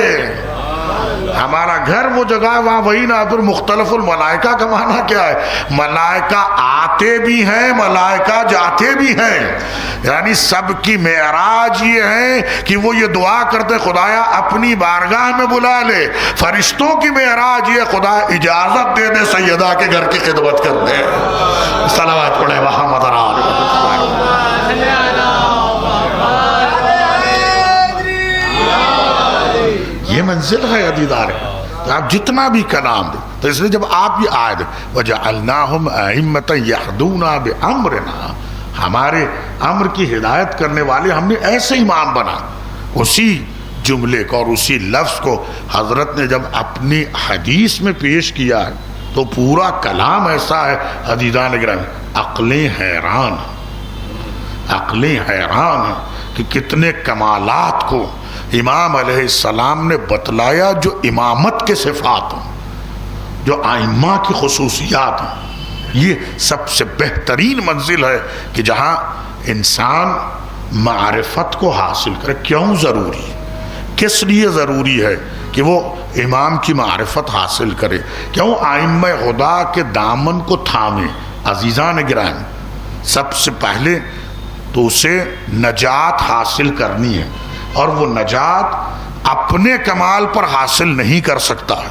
ہمارا گھر وہ جگہ ہے وہاں وحی نازل۔ مختلف الملائکہ کا معنی کیا ہے؟ ملائکہ آتے بھی ہیں، ملائکہ جاتے بھی ہیں، یعنی سب کی معراج یہ ہے کہ وہ یہ دعا کرتے خدایا اپنی بارگاہ میں بلا لے۔ فرشتوں کی معراج یہ خدا اجازت دے دے سیدہ کے گھر کی خدمت کر دے۔ صلوات پڑھے محمد یہ منزل ہے عزیزان۔ آپ جتنا بھی کلام دیں تو اس لیے جب آپ یہ آیت وَجَعَلْنَاهُمْ أَئِمَّةً يَهْدُونَ بِأَمْرِنَا، ہمارے امر کی ہدایت کرنے والے ہم نے ایسے امام بنا۔ اسی جملے کو اور اسی لفظ کو حضرت نے جب اپنی حدیث میں پیش کیا ہے تو پورا کلام ایسا ہے عزیزان گرامی، عقلیں حیران ہیں کہ کتنے کمالات کو امام علیہ السلام نے بتلایا جو امامت کے صفات ہیں، جو ائمہ کی خصوصیات ہیں۔ یہ سب سے بہترین منزل ہے کہ جہاں انسان معرفت کو حاصل کرے۔ کیوں ضروری ہے؟ کس لیے ضروری ہے کہ وہ امام کی معرفت حاصل کرے؟ کیوں ائمہ خدا کے دامن کو تھامے؟ عزیزان گرامی، سب سے پہلے تو اسے نجات حاصل کرنی ہے، اور وہ نجات اپنے کمال پر حاصل نہیں کر سکتا ہے۔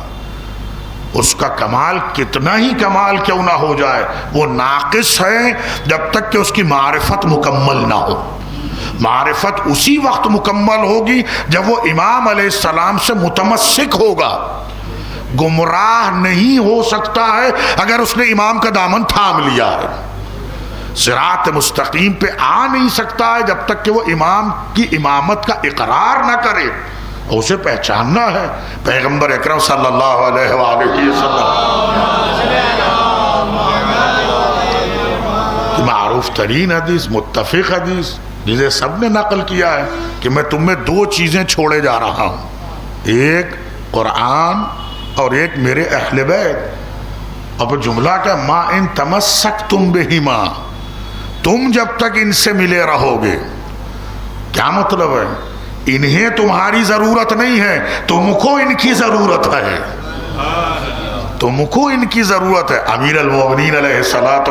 اس کا کمال کتنا ہی کمال کیوں نہ ہو جائے، وہ ناقص ہے جب تک کہ اس کی معرفت مکمل نہ ہو۔ معرفت اسی وقت مکمل ہوگی جب وہ امام علیہ السلام سے متمسک ہوگا۔ گمراہ نہیں ہو سکتا ہے اگر اس نے امام کا دامن تھام لیا ہے، صراط مستقیم پہ آ نہیں سکتا ہے جب تک کہ وہ امام کی امامت کا اقرار نہ کرے، اور اسے پہچاننا ہے۔ پیغمبر اکرم صلی اللہ علیہ وآلہ وسلم کی معروف ترین حدیث، متفق حدیث جسے سب نے نقل کیا ہے کہ میں تم میں دو چیزیں چھوڑے جا رہا ہوں، ایک قرآن اور ایک میرے اہل بیت۔ اور جملہ کیا؟ ما ان تمسکتم بہما، تم جب تک ان سے ملے رہو گے۔ کیا مطلب ہے؟ انہیں تمہاری ضرورت نہیں ہے، تم کو ان کی ضرورت ہے، تم کو ان کی ضرورت ہے۔ امیر المومنین علیہ السلام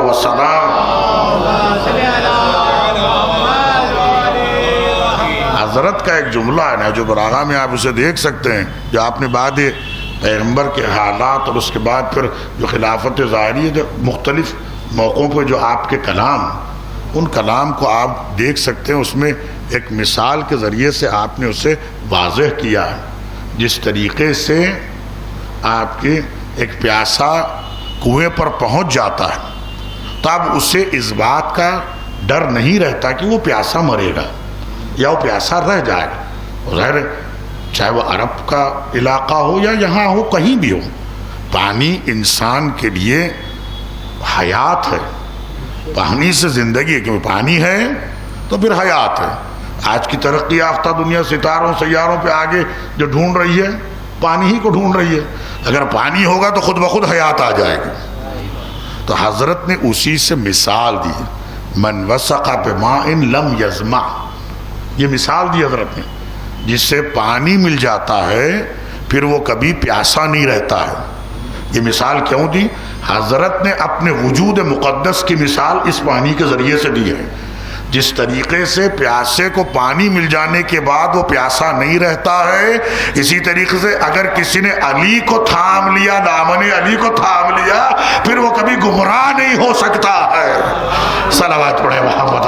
حضرت کا ایک جملہ ہے نہج البلاغہ میں، آپ اسے دیکھ سکتے ہیں، جو آپ نے بعد پیغمبر کے حالات اور اس کے بعد پھر جو خلافت ظاہری ہے، جو مختلف موقعوں پہ جو آپ کے کلام، ان کلام کو آپ دیکھ سکتے ہیں۔ اس میں ایک مثال کے ذریعے سے آپ نے اسے واضح کیا ہے، جس طریقے سے آپ کے ایک پیاسا کنویں پر پہنچ جاتا ہے تو اب اسے اس بات کا ڈر نہیں رہتا کہ وہ پیاسا مرے گا یا وہ پیاسا رہ جائے گا۔ ظاہر ہے چاہے وہ عرب کا علاقہ ہو یا یہاں ہو، کہیں بھی ہو، پانی انسان کے لیے حیات ہے، پانی سے زندگی ہے، کیونکہ پانی ہے تو پھر حیات ہے۔ آج کی ترقی یافتہ دنیا ستاروں سیاروں پہ آگے جو ڈھونڈ رہی ہے پانی ہی کو ڈھونڈ رہی ہے، اگر پانی ہوگا تو خود بخود حیات آ جائے گی۔ تو حضرت نے اسی سے مثال دی، من وسق بماء لم یظمأ، یہ مثال دی حضرت نے، جس سے پانی مل جاتا ہے پھر وہ کبھی پیاسا نہیں رہتا ہے۔ یہ مثال کیوں دی؟ حضرت نے اپنے وجود مقدس کی مثال اس پانی کے ذریعے سے دی ہے۔ جس طریقے سے پیاسے کو پانی مل جانے کے بعد وہ پیاسا نہیں رہتا ہے، اسی طریقے سے اگر کسی نے علی کو تھام لیا، دامن علی کو تھام لیا، پھر وہ کبھی گمراہ نہیں ہو سکتا ہے۔ صلوات پڑھے محمد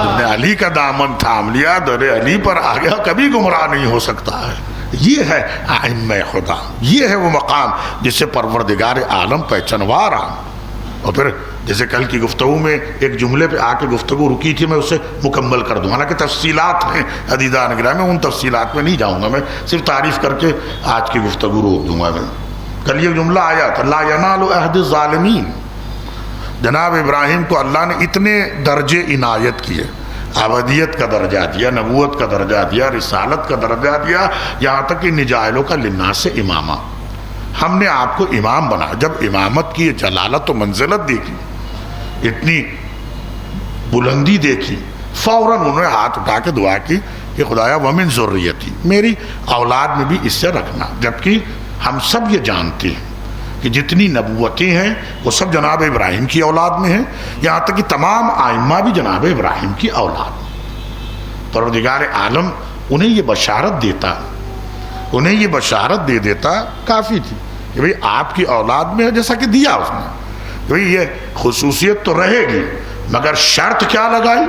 جب نے علی کا دامن تھام لیا، در علی پر آ گیا، کبھی گمراہ نہیں ہو سکتا ہے۔ یہ ہے ائمہ خدا، یہ ہے وہ مقام جس سے پروردگار عالم پہچانوا رہا۔ اور پھر جیسے کل کی گفتگو میں ایک جملے پہ آ کے گفتگو رکی تھی، میں اسے مکمل کر دوں، حالانکہ تفصیلات ہیں عزیزان گرامی، میں ان تفصیلات میں نہیں جاؤں گا، میں صرف تعریف کر کے آج کی گفتگو روک دوں گا۔ میں کل یہ جملہ آیا تھا، لا ینال عہد الظالمین، جناب ابراہیم کو اللہ نے اتنے درجے عنایت کیے، عبدیت کا درجہ دیا، نبوت کا درجہ دیا، رسالت کا درجہ دیا، یہاں تک کہ نجائلوں کا للناس سے امامہ، ہم نے آپ کو امام بنا۔ جب امامت کی جلالت و منزلت دیکھی، اتنی بلندی دیکھی، فوراً انہوں نے ہاتھ اٹھا کے دعا کی کہ خدایا ومن ذریتی، میری اولاد میں بھی اس سے رکھنا۔ جبکہ ہم سب یہ جانتے ہیں کہ جتنی نبوتیں ہیں وہ سب جناب ابراہیم کی اولاد میں ہیں، یہاں تک کہ تمام ائمہ بھی جناب ابراہیم کی اولاد۔ پروردگار عالم انہیں یہ بشارت دیتا، انہیں یہ بشارت دے دیتا کافی تھی کہ بھئی آپ کی اولاد میں ہے، جیسا کہ دیا اس نے، کہ بھئی یہ خصوصیت تو رہے گی، مگر شرط کیا لگائی؟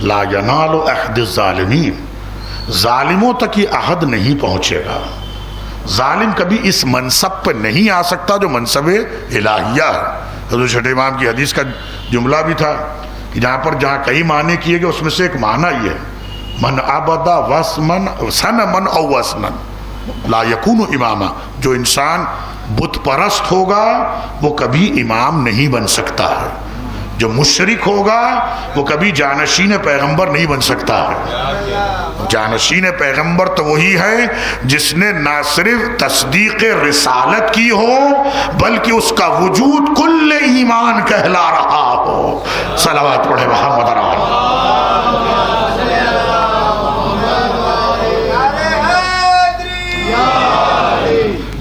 لا ینال عہد الظالمین، ظالموں تک یہ عہد نہیں پہنچے گا۔ ظالم کبھی اس منصب پہ نہیں آ سکتا جو منصب الہیہ ہے۔ حضرت چھٹے امام کی حدیث کا جملہ بھی تھا کہ جہاں کئی معنی کیے گئے، اس میں سے ایک معنی یہ ہے، من عبدا وسمن سنمن او وسنن لا یکون اماما، جو انسان بت پرست ہوگا وہ کبھی امام نہیں بن سکتا ہے، جو مشرک ہوگا وہ کبھی جانشین پیغمبر نہیں بن سکتا ہے۔ جانشین پیغمبر تو وہی ہے جس نے نہ صرف تصدیق رسالت کی ہو بلکہ اس کا وجود کل ایمان کہلا رہا ہو۔ صلوات پڑھے محمد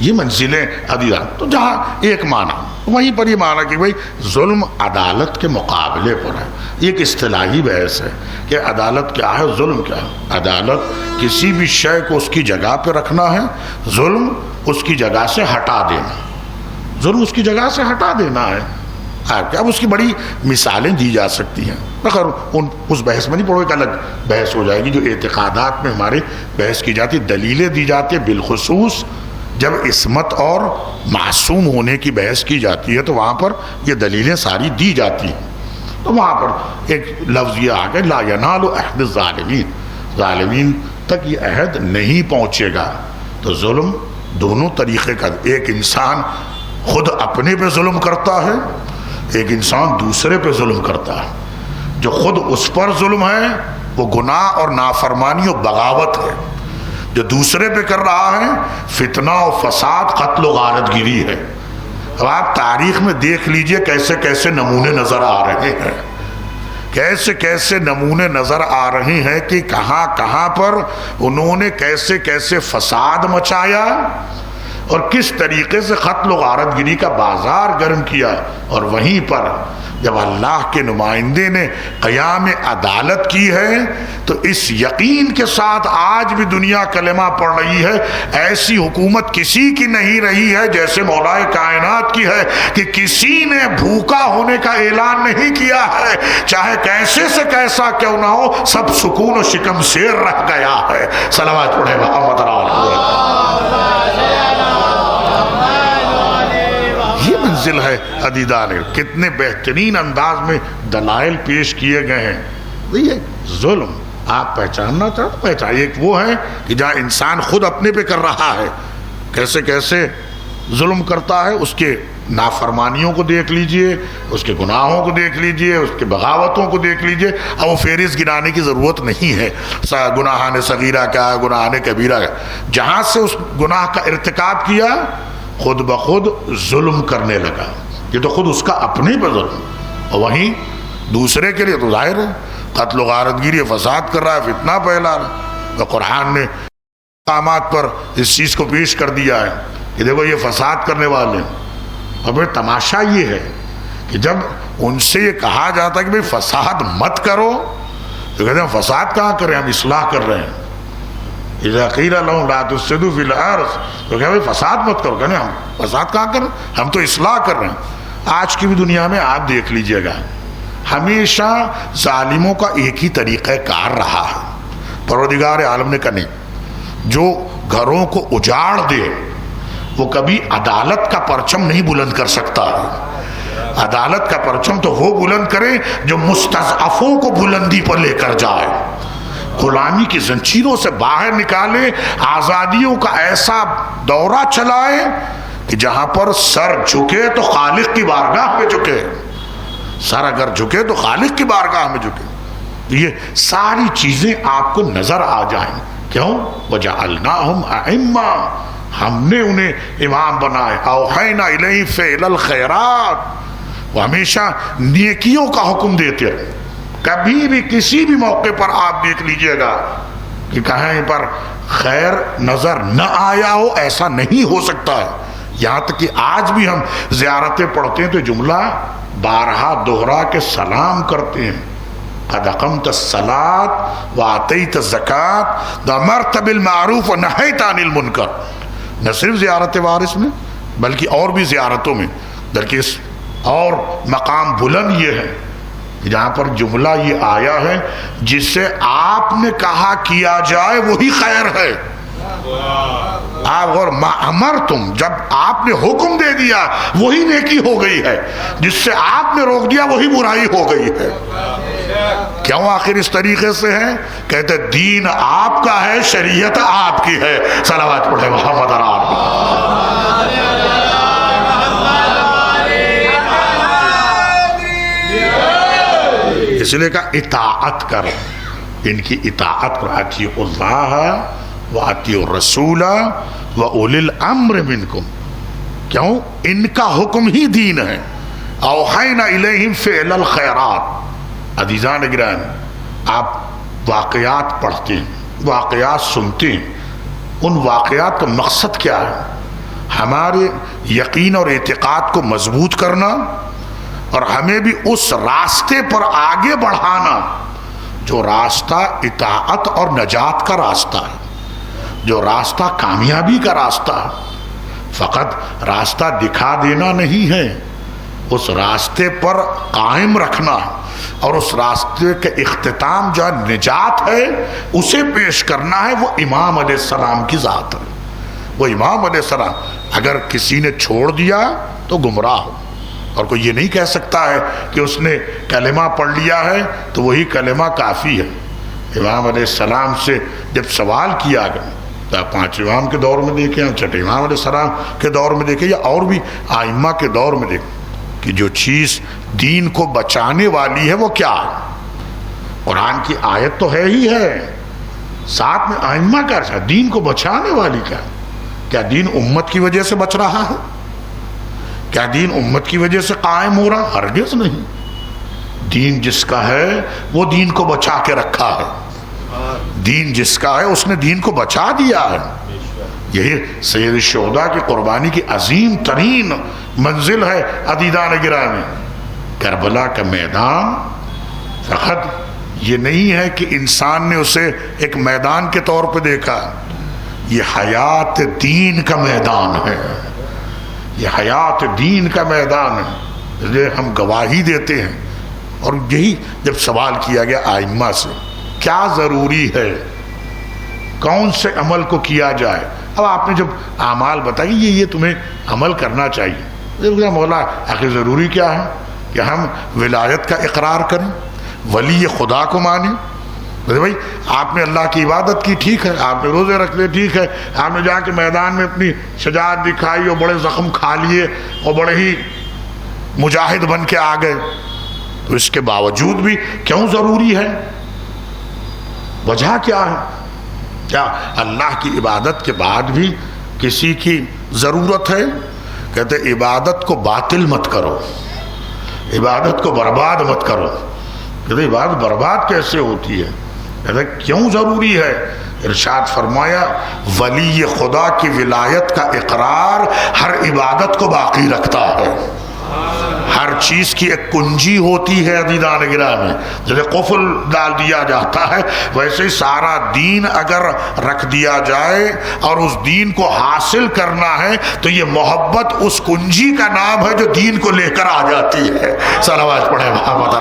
یہ منزلیں عدیدہ۔ تو جہاں ایک معنی وہیں پر یہ معنی کہ بھئی ظلم عدالت کے مقابلے پر ہے، یہ ایک اصطلاحی بحث ہے کہ عدالت کیا ہے، ظلم کیا ہے۔ عدالت کسی بھی شے کو اس کی جگہ پہ رکھنا ہے، ظلم اس کی جگہ سے ہٹا دینا، ظلم اس کی جگہ سے ہٹا دینا ہے۔ اب اس کی بڑی مثالیں دی جا سکتی ہیں، مگر اس بحث میں نہیں پڑھو، ایک الگ بحث ہو جائے گی۔ جو اعتقادات میں ہمارے بحث کی جاتی، دلیلیں دی جاتی ہیں، بالخصوص جب عصمت اور معصوم ہونے کی بحث کی جاتی ہے تو وہاں پر یہ دلیلیں ساری دی جاتی ہیں۔ تو وہاں پر ایک لفظ یہ آ گیا، لا ینال عہد الظالمین، ظالمین تک یہ عہد نہیں پہنچے گا۔ تو ظلم دونوں طریقے کا، ایک انسان خود اپنے پہ ظلم کرتا ہے، ایک انسان دوسرے پہ ظلم کرتا ہے۔ جو خود اس پر ظلم ہے وہ گناہ اور نافرمانی و بغاوت ہے، جو دوسرے پہ کر رہا ہے فتنہ و فساد، قتل و غارت گیری ہے۔ اب آپ تاریخ میں دیکھ لیجئے کیسے کیسے نمونے نظر آ رہے ہیں، کیسے کیسے نمونے نظر آ رہے ہیں کہ کہاں کہاں پر انہوں نے کیسے کیسے فساد مچایا اور کس طریقے سے قتل و غارت گیری کا بازار گرم کیا۔ اور وہیں پر جب اللہ کے نمائندے نے قیام عدالت کی ہے تو اس یقین کے ساتھ آج بھی دنیا کلمہ پڑھ رہی ہے، ایسی حکومت کسی کی نہیں رہی ہے جیسے مولا کائنات کی ہے، کہ کسی نے بھوکا ہونے کا اعلان نہیں کیا ہے، چاہے کیسے سے کیسا کیوں نہ ہو، سب سکون و شکم سیر رہ گیا ہے۔ صلوات پڑھے محمد منزل ہے عدیدان۔ کتنے بہترین انداز میں دلائل پیش کیے گئے ہیں۔ یہ ظلم آپ پہچاننا چاہتے پہچانیے، ایک وہ ہے کہ جہاں انسان خود اپنے پہ کر رہا ہے، کیسے کیسے ظلم کرتا ہے، اس کے نافرمانیوں کو دیکھ لیجئے، اس کے گناہوں کو دیکھ لیجئے، اس کے بغاوتوں کو دیکھ لیجئے. اب وہ فہرست گنانے کی ضرورت نہیں ہے، گناہان صغیرہ کیا ہے، گناہان کبیرہ کیا. جہاں سے اس گناہ کا ارتکاب کیا خود بخود ظلم کرنے لگا. یہ تو خود اس کا اپنے پر ظلم، اور وہیں دوسرے کے لیے تو ظاہر ہے قتل و غارتگیری، فساد کر رہا ہے، فتنہ پھیلا رہا ہے. تو قرآن نے مقامات پر اس چیز کو پیش کر دیا ہے کہ دیکھو یہ فساد کرنے والے ہیں. اور پھر تماشا یہ ہے کہ جب ان سے یہ کہا جاتا ہے کہ بھئی فساد مت کرو تو کہتے ہیں فساد کہاں کریں، ہم اصلاح کر رہے ہیں. اذا قیل لهم لا تفسدوا فی الارض تو کہتے ہیں فساد مت کرو، کہتے ہیں ہم فساد کہاں کریں، ہم تو اصلاح کر رہے ہیں. آج کی بھی دنیا میں آپ دیکھ لیجئے گا ہمیشہ ظالموں کا ایک ہی طریقہ کار رہا ہے. پروردگار عالم نے کہا نہیں، جو گھروں کو اجاڑ دے وہ کبھی عدالت کا پرچم نہیں بلند کر سکتا. عدالت کا پرچم تو وہ بلند کرے جو مستضعفوں کو بلندی پر لے کر جائے، غلامی کی زنجیروں سے باہر نکالے، آزادیوں کا ایسا دورہ چلائے کہ جہاں پر سر جھکے تو خالق کی بارگاہ میں جھکے، سر اگر جھکے تو خالق کی بارگاہ میں جھکے. یہ ساری چیزیں آپ کو نظر آ جائیں. کیوں؟ وَجَعَلْنَاهُمْ أَئِمَّةً، ہم نے انہیں امام بنائے. اوحینا الیہم فعل الخیرات، وہ ہمیشہ نیکیوں کا حکم دیتے رہے. کبھی بھی کسی بھی موقع پر آپ دیکھ لیجئے گا کہ کہیں پر خیر نظر نہ آیا ہو، ایسا نہیں ہو سکتا ہے. یہاں تک کہ آج بھی ہم زیارتیں پڑھتے ہیں تو جملہ بارہا دوہرا کے سلام کرتے ہیں. قد اقمت الصلاۃ وآتیت الزکاۃ وامرت بالمعروف ونہیت عن المنکر. نہ صرف زیارت وارث میں بلکہ اور بھی زیارتوں میں، بلکہ اس اور مقام بلند یہ ہے جہاں پر جملہ یہ آیا ہے جس سے آپ نے کہا کیا جائے وہی خیر ہے. آپ غور امرتم، جب آپ نے حکم دے دیا وہی نیکی ہو گئی ہے، جس سے آپ نے روک دیا وہی برائی ہو گئی ہے. کیوں آخر اس طریقے سے ہے؟ کہتے دین آپ کا ہے، شریعت آپ کی ہے. صلوات پڑھے محمد اس لیے کہا اطاعت کر، ان کی اطاعت کر. اطیعوا اللہ وَأَطِيعُوا الرَّسُولَ وَأُولِي الْأَمْرِ مِنْكُمْ. کیوں؟ ان کا حکم ہی دین ہے. اوحینا الیہم فعل الخیرات. عزیزان گرامی، آپ واقعات پڑھتے ہیں، واقعات سنتے ہیں، ان واقعات کا مقصد کیا ہے؟ ہمارے یقین اور اعتقاد کو مضبوط کرنا اور ہمیں بھی اس راستے پر آگے بڑھانا جو راستہ اطاعت اور نجات کا راستہ ہے، جو راستہ کامیابی کا راستہ ہے. فقط راستہ دکھا دینا نہیں ہے، اس راستے پر قائم رکھنا اور اس راستے کے اختتام جو نجات ہے اسے پیش کرنا ہے. وہ امام علیہ السلام کی ذات ہے. وہ امام علیہ السلام اگر کسی نے چھوڑ دیا تو گمراہ ہو، اور کوئی یہ نہیں کہہ سکتا ہے کہ اس نے کلمہ پڑھ لیا ہے تو وہی کلمہ کافی ہے. امام علیہ السلام سے جب سوال کیا گیا تو آپ 5 امام کے دور میں دیکھیں، 6 امام علیہ السلام کے دور میں دیکھیں، یا اور بھی آئمہ کے دور میں دیکھیں کہ جو چیز دین کو بچانے والی ہے وہ کیا ہے. قرآن کی آیت تو ہے ہی ہے، ساتھ میں آئمہ کا ارشاد، دین کو بچانے والی کیا دین امت کی وجہ سے بچ رہا ہے؟ کیا دین امت کی وجہ سے قائم ہو رہا؟ ہرگز نہیں. دین جس کا ہے وہ دین کو بچا کے رکھا ہے. دین جس کا ہے اس نے دین کو بچا دیا ہے. یہی سید الشہداء کی قربانی کی عظیم ترین منزل ہے. عزیزان گرامی، کربلا کا میدان فقط یہ نہیں ہے کہ انسان نے اسے ایک میدان کے طور پہ دیکھا، یہ حیات دین کا میدان ہے. یہ حیات دین کا میدان ہے. اس لیے ہم گواہی دیتے ہیں. اور یہی جب سوال کیا گیا آئمہ سے کیا ضروری ہے، کون سے عمل کو کیا جائے، اب آپ نے جب اعمال بتائی یہ تمہیں عمل کرنا چاہیے. مولا آخر ضروری کیا ہے کہ ہم ولایت کا اقرار کریں، ولی خدا کو مانیں، بھائی آپ نے اللہ کی عبادت کی، ٹھیک ہے، آپ نے روزے رکھ لے، ٹھیک ہے، آپ نے جا کے میدان میں اپنی شجاعت دکھائی اور بڑے زخم کھا لیے اور بڑے ہی مجاہد بن کے آ گئے، تو اس کے باوجود بھی کیوں ضروری ہے؟ وجہ کیا ہے؟ کیا اللہ کی عبادت کے بعد بھی کسی کی ضرورت ہے؟ کہتے عبادت کو باطل مت کرو، عبادت کو برباد مت کرو۔ کہتے عبادت برباد کیسے ہوتی ہے؟ کہتے کیوں ضروری ہے؟ ارشاد فرمایا ولی خدا کی ولایت کا اقرار ہر عبادت کو باقی رکھتا ہے۔ ہر چیز کی ایک کنجی ہوتی ہے عزیزان گرامی، جیسے قفل ڈال دیا جاتا ہے ویسے سارا دین اگر رکھ دیا جائے اور اس دین کو حاصل کرنا ہے تو یہ محبت اس کنجی کا نام ہے جو دین کو لے کر آ جاتی ہے۔ صلوات پڑھیں محمد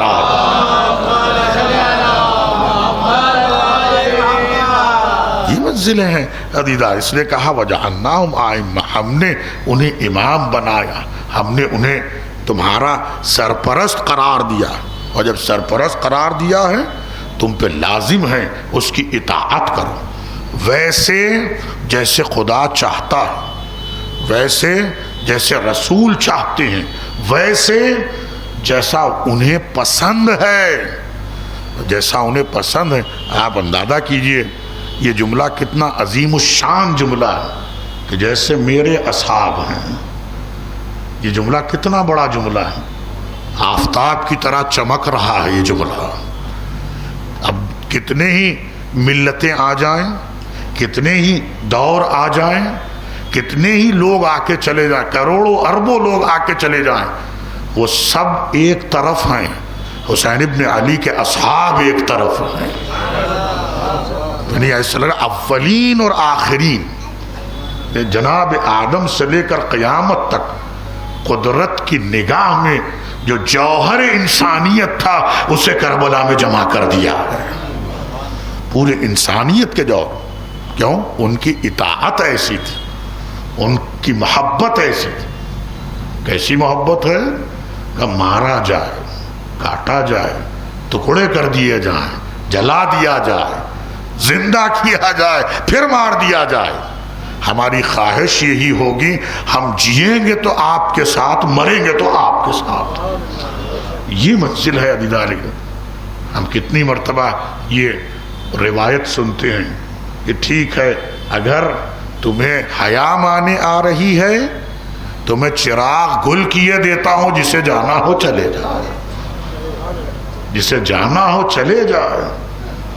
یہ منزلیں ہیں عزیزان، اس نے کہا وَجَعَلْنَاهُمْ أَئِمَّةً، ہم نے انہیں امام بنایا، ہم نے انہیں تمہارا سرپرست قرار دیا، اور جب سرپرست قرار دیا ہے تم پہ لازم ہے اس کی اطاعت کرو، ویسے جیسے خدا چاہتا ہے، ویسے جیسے رسول چاہتے ہیں، ویسے جیسا انہیں پسند ہے، جیسا انہیں پسند ہے۔ آپ اندازہ کیجئے یہ جملہ کتنا عظیم الشان جملہ ہے کہ جیسے میرے اصحاب ہیں، یہ جملہ کتنا بڑا جملہ ہے، آفتاب کی طرح چمک رہا ہے یہ جملہ۔ اب کتنے ہی ملتیں آ جائیں، کتنے ہی دور آ جائیں، کتنے ہی لوگ آ کے چلے جائیں، کروڑوں اربوں لوگ آ کے چلے جائیں، وہ سب ایک طرف ہیں، حسین ابن علی کے اصحاب ایک طرف ہیں۔ یعنی ایسا لگا اولین اور آخرین، جناب آدم سے لے کر قیامت تک قدرت کی نگاہ میں جو جوہر انسانیت تھا اسے کربلا میں جمع کر دیا ہے، پورے انسانیت کے جوہر۔ کیوں؟ ان کی اطاعت ایسی تھی، ان کی محبت ایسی تھی۔ کیسی محبت ہے کہ مارا جائے، کاٹا جائے، ٹکڑے کر دیے جائیں، جلا دیا جائے، زندہ کیا جائے، پھر مار دیا جائے، ہماری خواہش یہی ہوگی ہم جئیں گے تو آپ کے ساتھ، مریں گے تو آپ کے ساتھ۔ یہ منزل ہے عزیزان۔ ہم کتنی مرتبہ یہ روایت سنتے ہیں کہ ٹھیک ہے اگر تمہیں حیا مانے آ رہی ہے تو میں چراغ گل کیے دیتا ہوں، جسے جانا ہو چلے جائے، جسے جانا ہو چلے جائے۔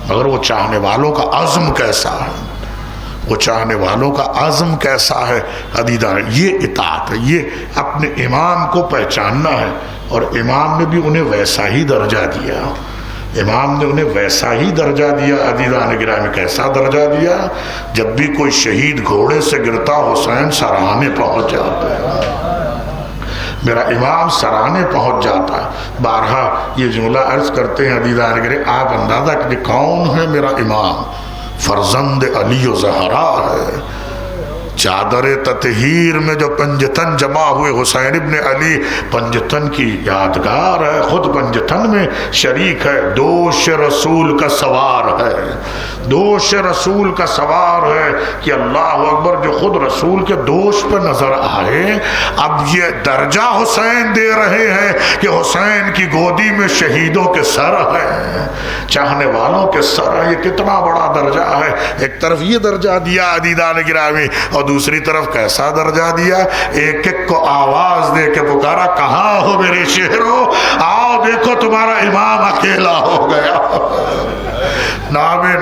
مگر وہ چاہنے والوں کا عزم کیسا ہے، وہ چاہنے والوں کا عزم کیسا ہے عزیزان۔ یہ اطاعت ہے، یہ اپنے امام کو پہچاننا ہے، اور امام نے بھی انہیں ویسا ہی درجہ دیا، امام نے انہیں ویسا ہی درجہ دیا عزیزان گرامی۔ کیسا درجہ دیا؟ جب بھی کوئی شہید گھوڑے سے گرتا حسین سراہانے پہنچ جاتا ہے، میرا امام سراہانے پہنچ جاتا ہے۔ بارہا یہ جملہ عرض کرتے ہیں عزیزان گرامی، آپ اندازہ کہ کون ہے میرا امام؟ فرزند علی و زہرا ہے۔ چادر تطہیر میں جو پنجتن جمع ہوئے حسین ابن علی، پنجتن کی یادگار ہے، خود پنجتن میں شریک ہے، دوش رسول کا سوار ہے، دوش رسول کا سوار ہے کہ اللہ اکبر، جو خود رسول کے دوش پہ نظر آئے۔ اب یہ درجہ حسین دے رہے ہیں کہ حسین کی گودی میں شہیدوں کے سر ہیں، چاہنے والوں کے سر ہیں۔ یہ کتنا بڑا درجہ ہے۔ ایک طرف یہ درجہ دیا عزیزان گرامی، اور دوسری طرف کیسا درجہ دیا؟ ایک ایک کو آواز دے کے پکارا، کہاں ہو میرے شہرو، آؤ دیکھو تمہارا امام اکیلا ہو گیا۔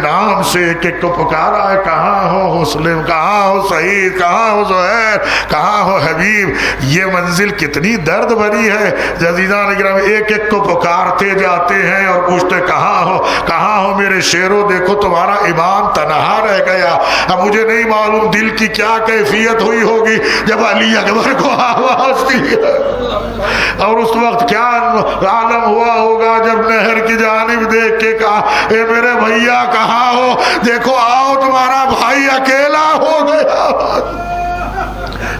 نام سے ایک ایک کو پکارا ہے، کہاں ہو مسلم، کہاں ہو سعید، کہاں ہو زہیر، کہاں ہو حبیب۔ یہ منزل کتنی درد بھری ہے عزیزان کرام۔ ایک ایک کو پکارتے جاتے ہیں اور پوچھتے کہاں ہو میرے شیرو، دیکھو تمہارا امام تنہا رہ گیا۔ اب مجھے نہیں معلوم دل کی کیا کیفیت ہوئی ہوگی جب علی اکبر کو آواز دی، اور اس وقت کیا عالم ہوا ہوگا جب نہر کی جانب دیکھ کے کہا، اے میرے بھیا کہاں ہو، دیکھو آؤ تمہارا بھائی اکیلا ہو گیا۔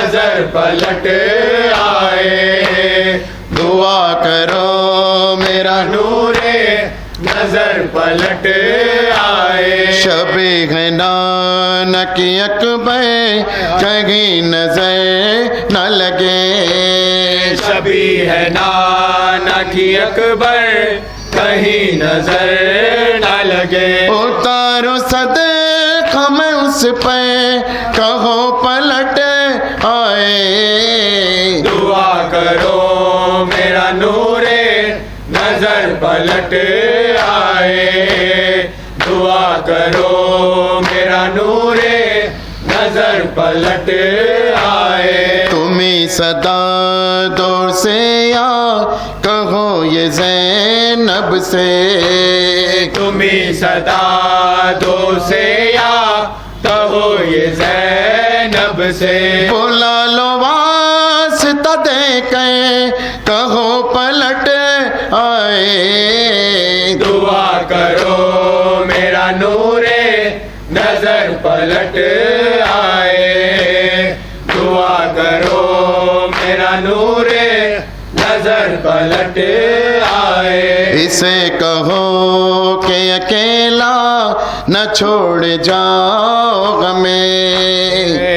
نظر پلٹ آئے. دعا کرو میرا نور نظر پلٹ آئے. شب ہے نانک اکبر کہیں نظر نہ لگے. شبی ہے نانک اکبر کہیں نظر نہ لگے. اتارو صدقہ میں اس پہ کہو پلٹ آئے. دعا کرو میرا نور نظر پلٹ آئے. دعا کرو میرا نور نظر پلٹ آئے. تمہیں صدا دور سے یا کہو یہ زینب سے. تمہیں صدا دو سے یا کہو یہ زینب سے. بلا لو واسطہ دے کے کہو پلٹ آئے. دعا کرو میرا نور نظر پلٹ آئے. دعا کرو میرا نور نظر پلٹ آئے. اسے کہو کہ اکیلا نہ چھوڑ جاؤ ہمیں.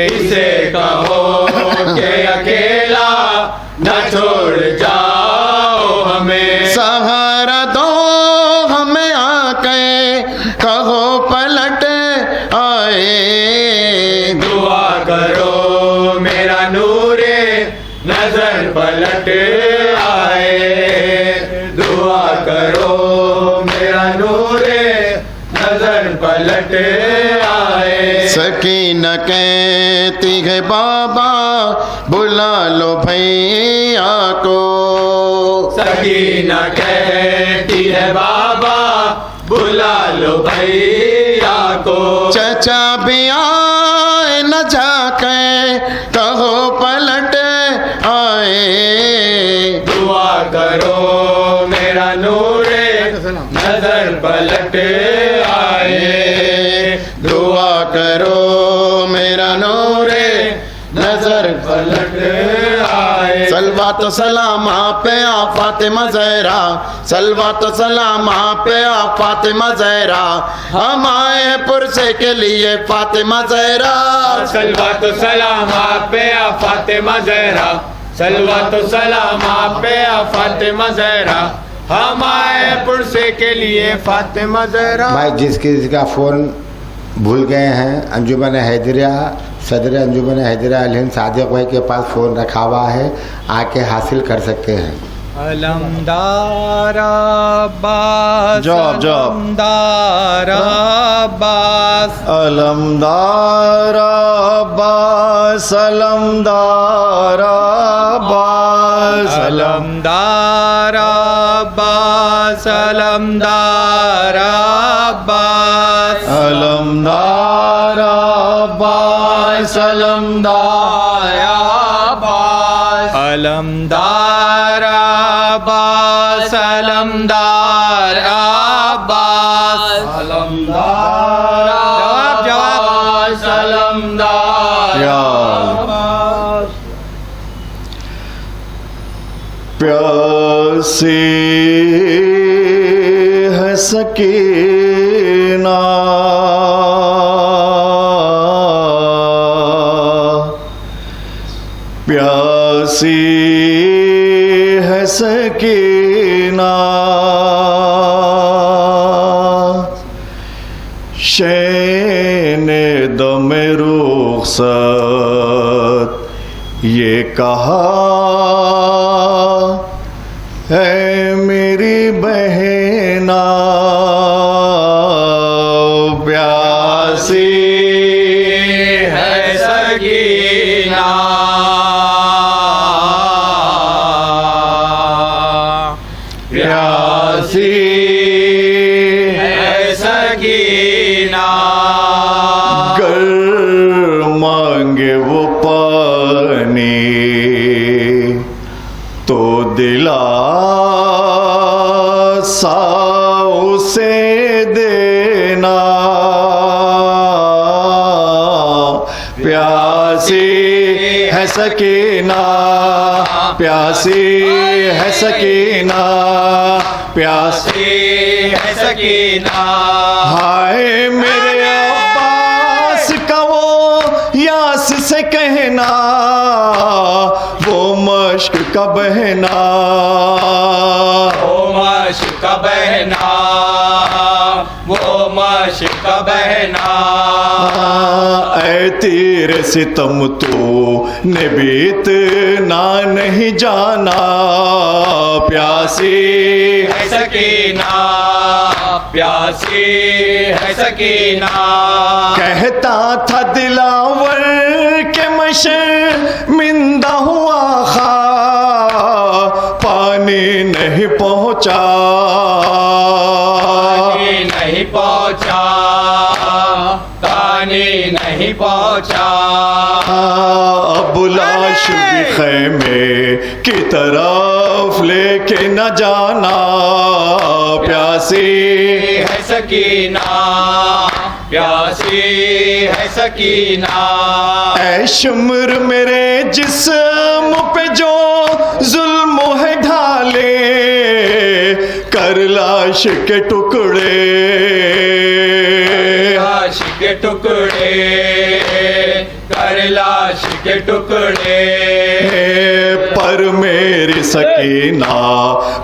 اسے کہو کہ اکیلا نہ چھوڑ جاؤ ہمیں. سہارا دو ہمیں آ کے کہو پلٹ آئے. دعا کرو میرا نور نظر پلٹ آئے. دعا کرو میرا نور نظر پلٹ آئے. سکینہ کہتی ہے بابا بلا لو بھیا کو. سکینہ کہتی ہے بابا بلا لو بھیا کو. چچا بھی آئے نہ جا کے کہو پلٹ آئے. دعا کرو میرا نور نظر پلٹ آئے. دعا کرو میرا نور نظر پلٹ آئے. صلوات و سلام آپ پہ آ فاطمہ زہرا. صلوات و سلام آپ پہ آ فاطمہ زہرا. ہم آئے ہیں پرسے کے لیے فاطمہ زہرا. صلوات و سلام آپ پہ آ فاطمہ زہرا. صلوات و سلام آپ پہ آ فاطمہ زہرا. ہم آئے پرسے کے لیے فاطمہ زہرا. بھائی جس کا فون بھول گئے ہیں انجمن حیدریہ صدر انجمن حیدریہ الہند صادق بھائی کے پاس فون رکھا ہوا ہے, آ کے حاصل کر سکتے ہیں. علمدار عباس علمدار عباس علمدار عباس علمدار عباس علمدار عباس علمدار عباس علمدار عباس علمدار عباس علمدار عباس علمدار عباس علمدار جواب علمدار عباس. پیاسی ہے سکینہ پیاسی ہے سکینہ شین دم رخصت یہ کہا ہے میری بہنا پیاسی ہے سکینہ پیاسی ہے سکینہ. گر مانگے وہ پانی تو دلا سا اسے دینا پیاسی ہے ہے سکینہ پیاسی ہے سکینہ پیاسی ہے سکینہ ہائے میرے عباس کا وہ یاس سے کہنا وہ مشک کا بہنا وہ مشک کا بہنا وہ مشک کا بہنا اے تیرے ستم تو نے بیتنا نہیں جانا پیاسی ہے سکینہ پیاسی ہے سکینہ کہتا تھا دلاور کہ میں شرمندہ ہوا خواہ پانی نہیں پہنچا نہیں پہنچا پانی نہیں پہنچا اب لاش بھی خیمے کی طرف لے کے نہ جانا پیاسی ہے سکینہ پیاسی ہے سکینہ اے شمر میرے جسم پہ جو ظلم ہے ڈھالے کر لاش کے ٹکڑے لاش کے ٹکڑے کر لاش کے ٹکڑے پر میری سکینہ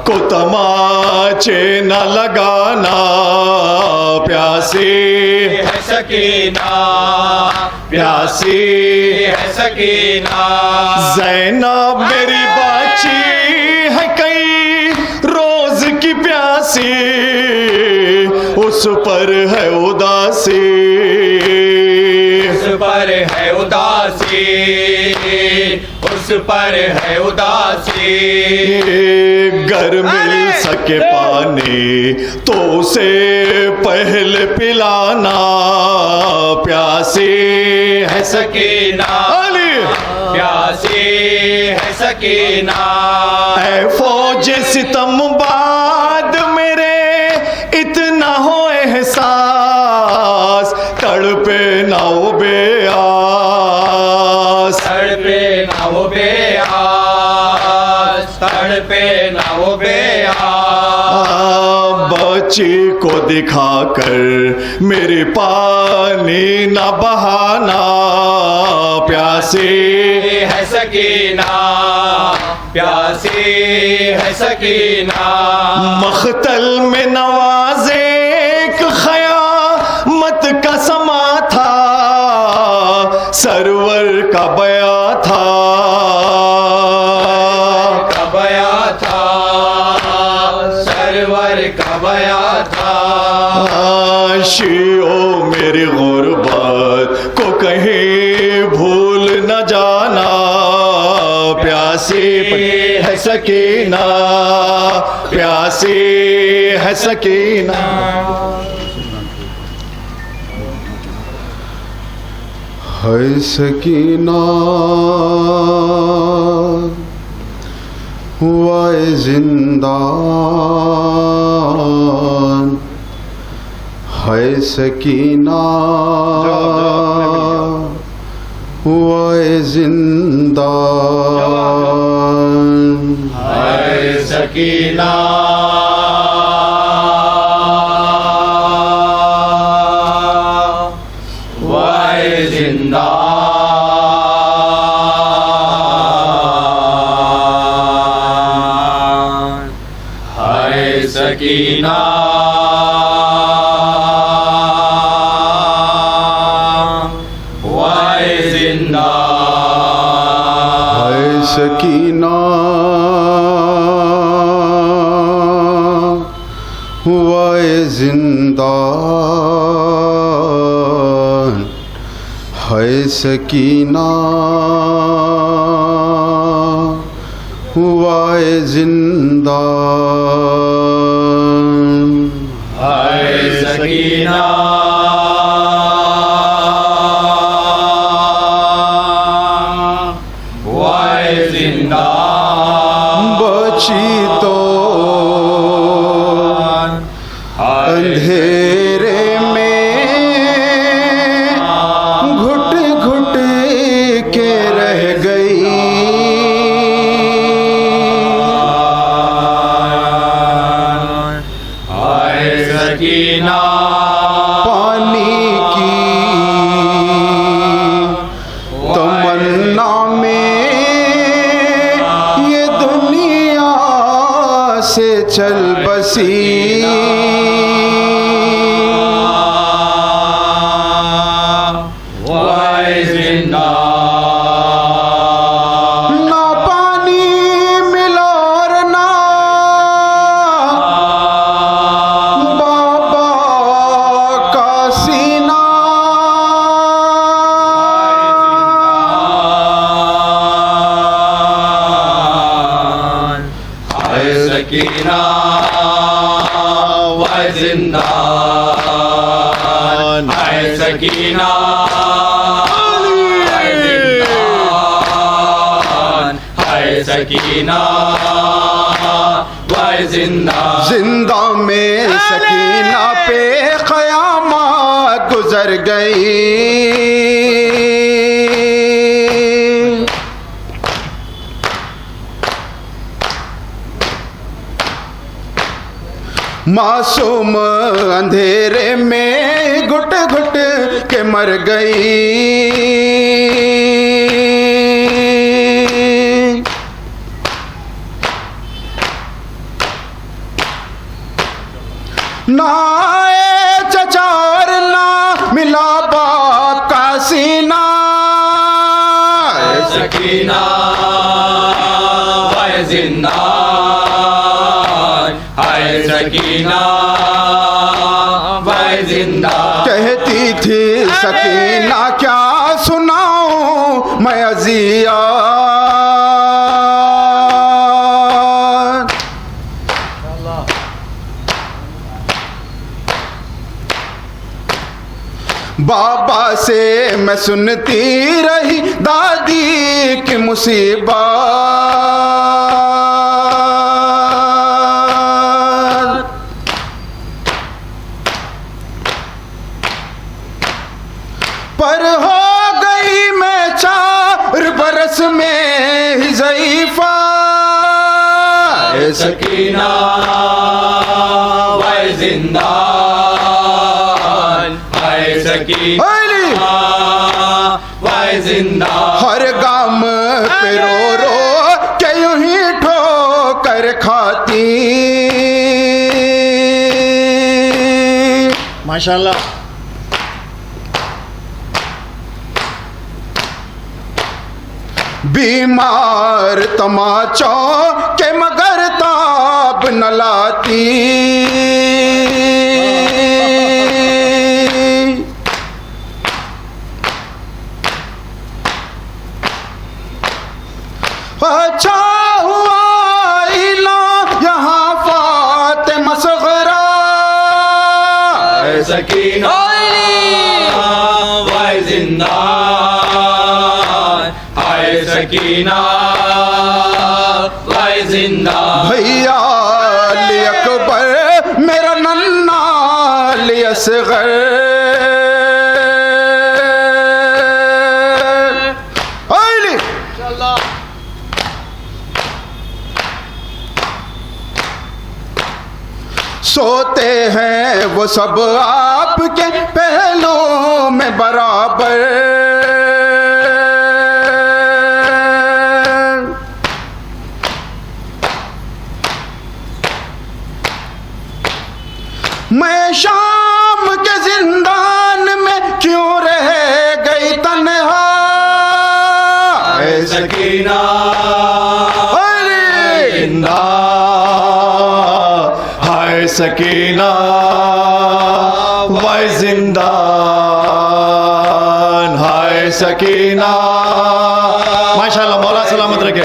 کو تماچے نہ لگانا پیاسی ہے سکینہ پیاسی ہے سکینہ زینب میری باچی ہے کئی روز کی پیاسی اس پر ہے اداسی اس پر ہے اداسی اس پر ہے اداسی گر مل سکے پانی تو اسے پہلے پلانا پیاسی ہے سکینہ علی پیاسی ہے سکینہ اے فوج ستم بعد میرے اتنا ہو احساس تڑپے نہ وہ بے آس تڑپے نہ وہ بے آس تڑپے نہ وہ بے آس بچی کو دکھا کر میری پانی نہ بہانا پیاسی ہے سکینہ پیاسی ہے سکینہ مختل میں نواز ایک خیامت کا سما تھا سرور کا بیاں تھا کا بیاں تھا سرور کا بیاں تھا شیعو میری غربت کو کہیں بھول نہ جانا پیاسی ہے سکینہ پیاسی ہے سکینہ ہے سکینہ ہوا زندان ہے سکینہ ہوا زندان ہے سکینہ وائے زندان ہے سکینہ وائے زندان ہے سکینہ ہوا زندان ہے سکینہ ہوا زندان ہے سکینہ وائے زندان بچی تو اندھیرے میں گھٹ گھٹ کے رہ گئی وائے زندہ نہ پانی ملا اور نہ بابا کا سینہ ہائے سکینہ وائے زندہ ہائے سکینہ ہائے سکینہ وائے زندہ زندہ میں سکینہ پہ قیامت گزر گئی معصوم اندھیرے میں گھٹ گھٹ کے مر گئی نہ آئے چچا اور نہ ملا باپ کا سینہ سکینہ وائے زندہ ہائے سکینہ وائے زندہ کہتی تھی سکینہ کیا سناؤں میں اذیات بابا سے میں سنتی رہی دادی کی مصیبت پر ہو گئی میں 4 برس میں ہی ضعیفہ سکینہ وائے زندہ ہائے سکینہ وائے زندہ ہر گام پہ رو رو کہ یوں ہی ٹھوکر کھاتی ماشاءاللہ بیمار تماچوں کے مگر تاب نہ لاتی اچھا ہوا اعلان یہاں فاطمہ صغرا سکینہ وائے زندہ ہائے سکینہ وائے زندہ بھیا علی اکبر میرا ننھا علی اصغر علی سوتے ہیں وہ سب آپ کے پہلو میں برابر میں شام کے زندان میں کیوں رہ گئی تنہا سکینہ زندہ ہائے سکینہ وائے زندہ ہائے سکینہ ماشاءاللہ مولا سلامت رکھے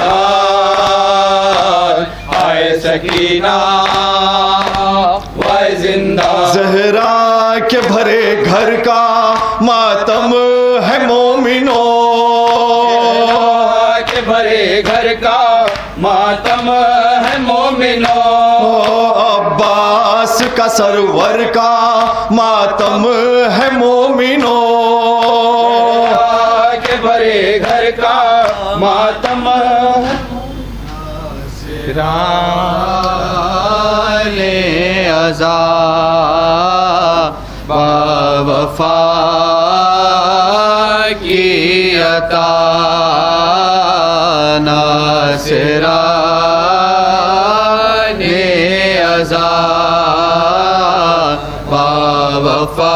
ہائے سکینہ وائے زندہ زہرا کے بھرے گھر کا ماتم ہے مومنوں کے بھرے گھر کا ماتم ہے مومنوں عباس کا سرور کا ماتم ہے مومنوں کے بھرے گھر کا ماتم لے ازا وفا کی عطا ناصرہ نے ازا وفا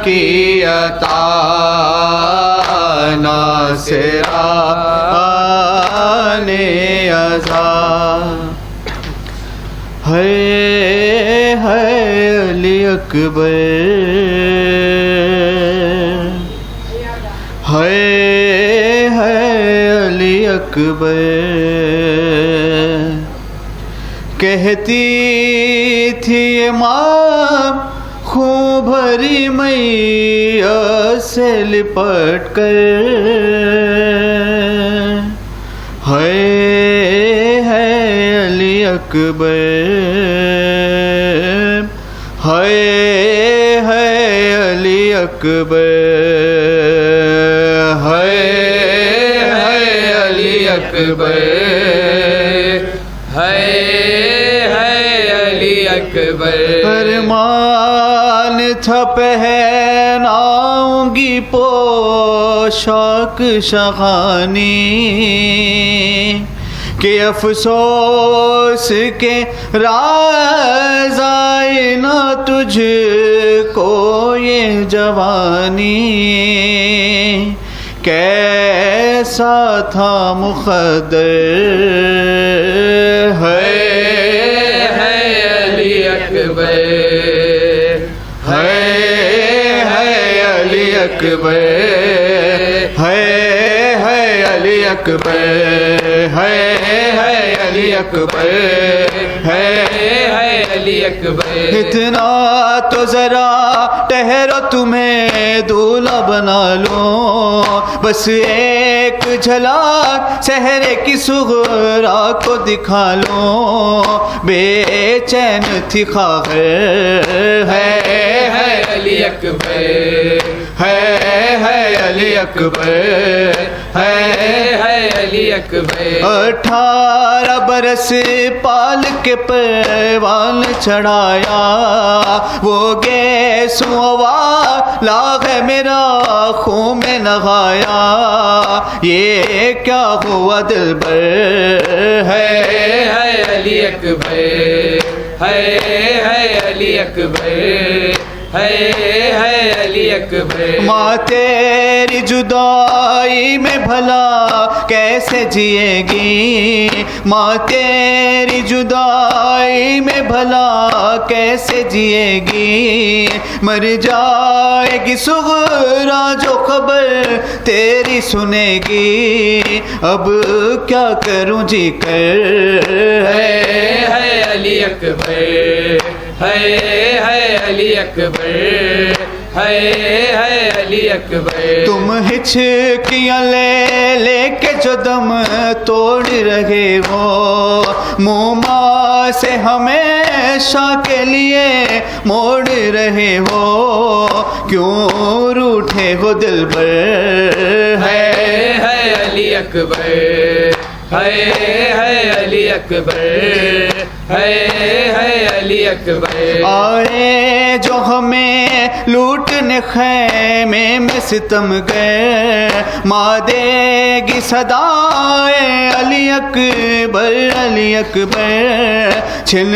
کی عطا ناصران ازا ہے علی اکبر ہے علی اکبر کہتی تھی یہ ماں خون بھری میاں سے لپٹ کر ہے علی اکبر ہے علی اکبر ہے علی اکبر ہے علی اکبر فرمان تھا پہناؤں گی پوشاک شاہانی کہ افسوس کے راز آئے نہ تجھ کو یہ جوانی کیسا تھا مقدر ہے علی اکبر ہے علی اکبر ہے علی اکبر ہے علی اکبر ہے علی اکبر اتنا تو ذرا ٹھہرو تمہیں دولہا بنا لوں بس ایک جھلک صحرے کی صغرا کو دکھا لوں بے چین تھی خواہر ہے علی اکبر ہے علی اکبر ہے علی اکبر 18 برس پال کے پروان چڑھایا وہ گیسوں والا ہے میرا خون میں نہایا یہ کیا ہوا دلبر ہے علی اکبر ہے علی اکبر ہے علی اکبر ماں تیری جدائی میں بھلا کیسے جیے گی ماں تیری جدائی میں بھلا کیسے جیے گی مر جائے گی صغرا جو خبر تیری سنے گی اب کیا کروں جی کر ہے علی اکبر ہے علی اکبر ہے علی اکبر تم ہچکیاں لے کے جو دم توڑ رہے ہو موما سے ہمیشہ کے لیے موڑ رہے ہو کیوں روٹھے ہو دلبر ہے علی اکبر ہے علی اکبر ہے علی اکبر آئے جو ہمیں لوٹنے خیمے میں ستم گئے ماں دے گی صدائے علی اکبر علی اکبر چھن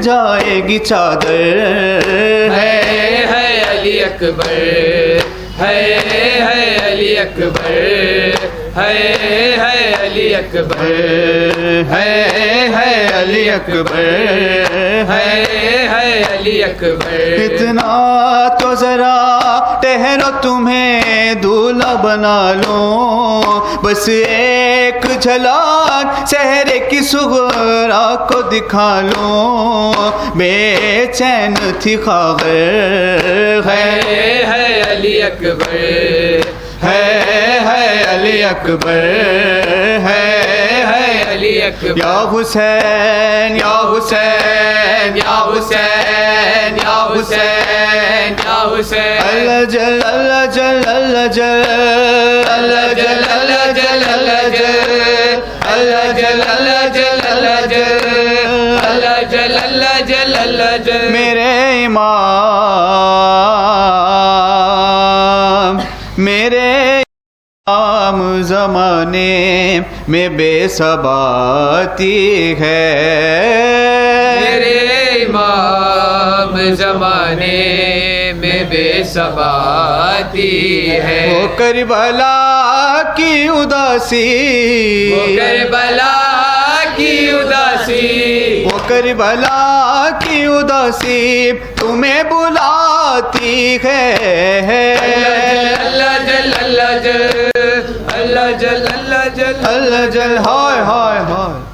جائے گی چادر ہے علی اکبر ہے علی اکبر ہے علی اکبر ہے علی اکبر ہے علی اکبر اتنا تو ذرا ٹھہرو تمہیں دولہا بنا لوں بس ایک جھلک صحرے کی صغرا کو دکھا لوں بے چین تھی خواہر ہے علی اکبر ہے علی اکبر ہے علی اکبر یا حسین یا حسین یا حسین یا حسین یا حسین اللہ جل اللہ جل اللہ جل اللہ جل اللہ جل اللہ جل اللہ جل اللہ جل اللہ جل اللہ جل اللہ جل اللہ جل میرے امام میرے امام زمانے میں بے ثباتی ہے میرے امام زمانے میں بے ثباتی ہے. وہ کربلا کی اداسی، وہ کربلا کی اداسی، وہ کربلا کی اداسی تمہیں بلاتی ہے. اللہ جل اللہ جل اللہ جل اللہ جل اللہ جل ہائے ہائے ہائے.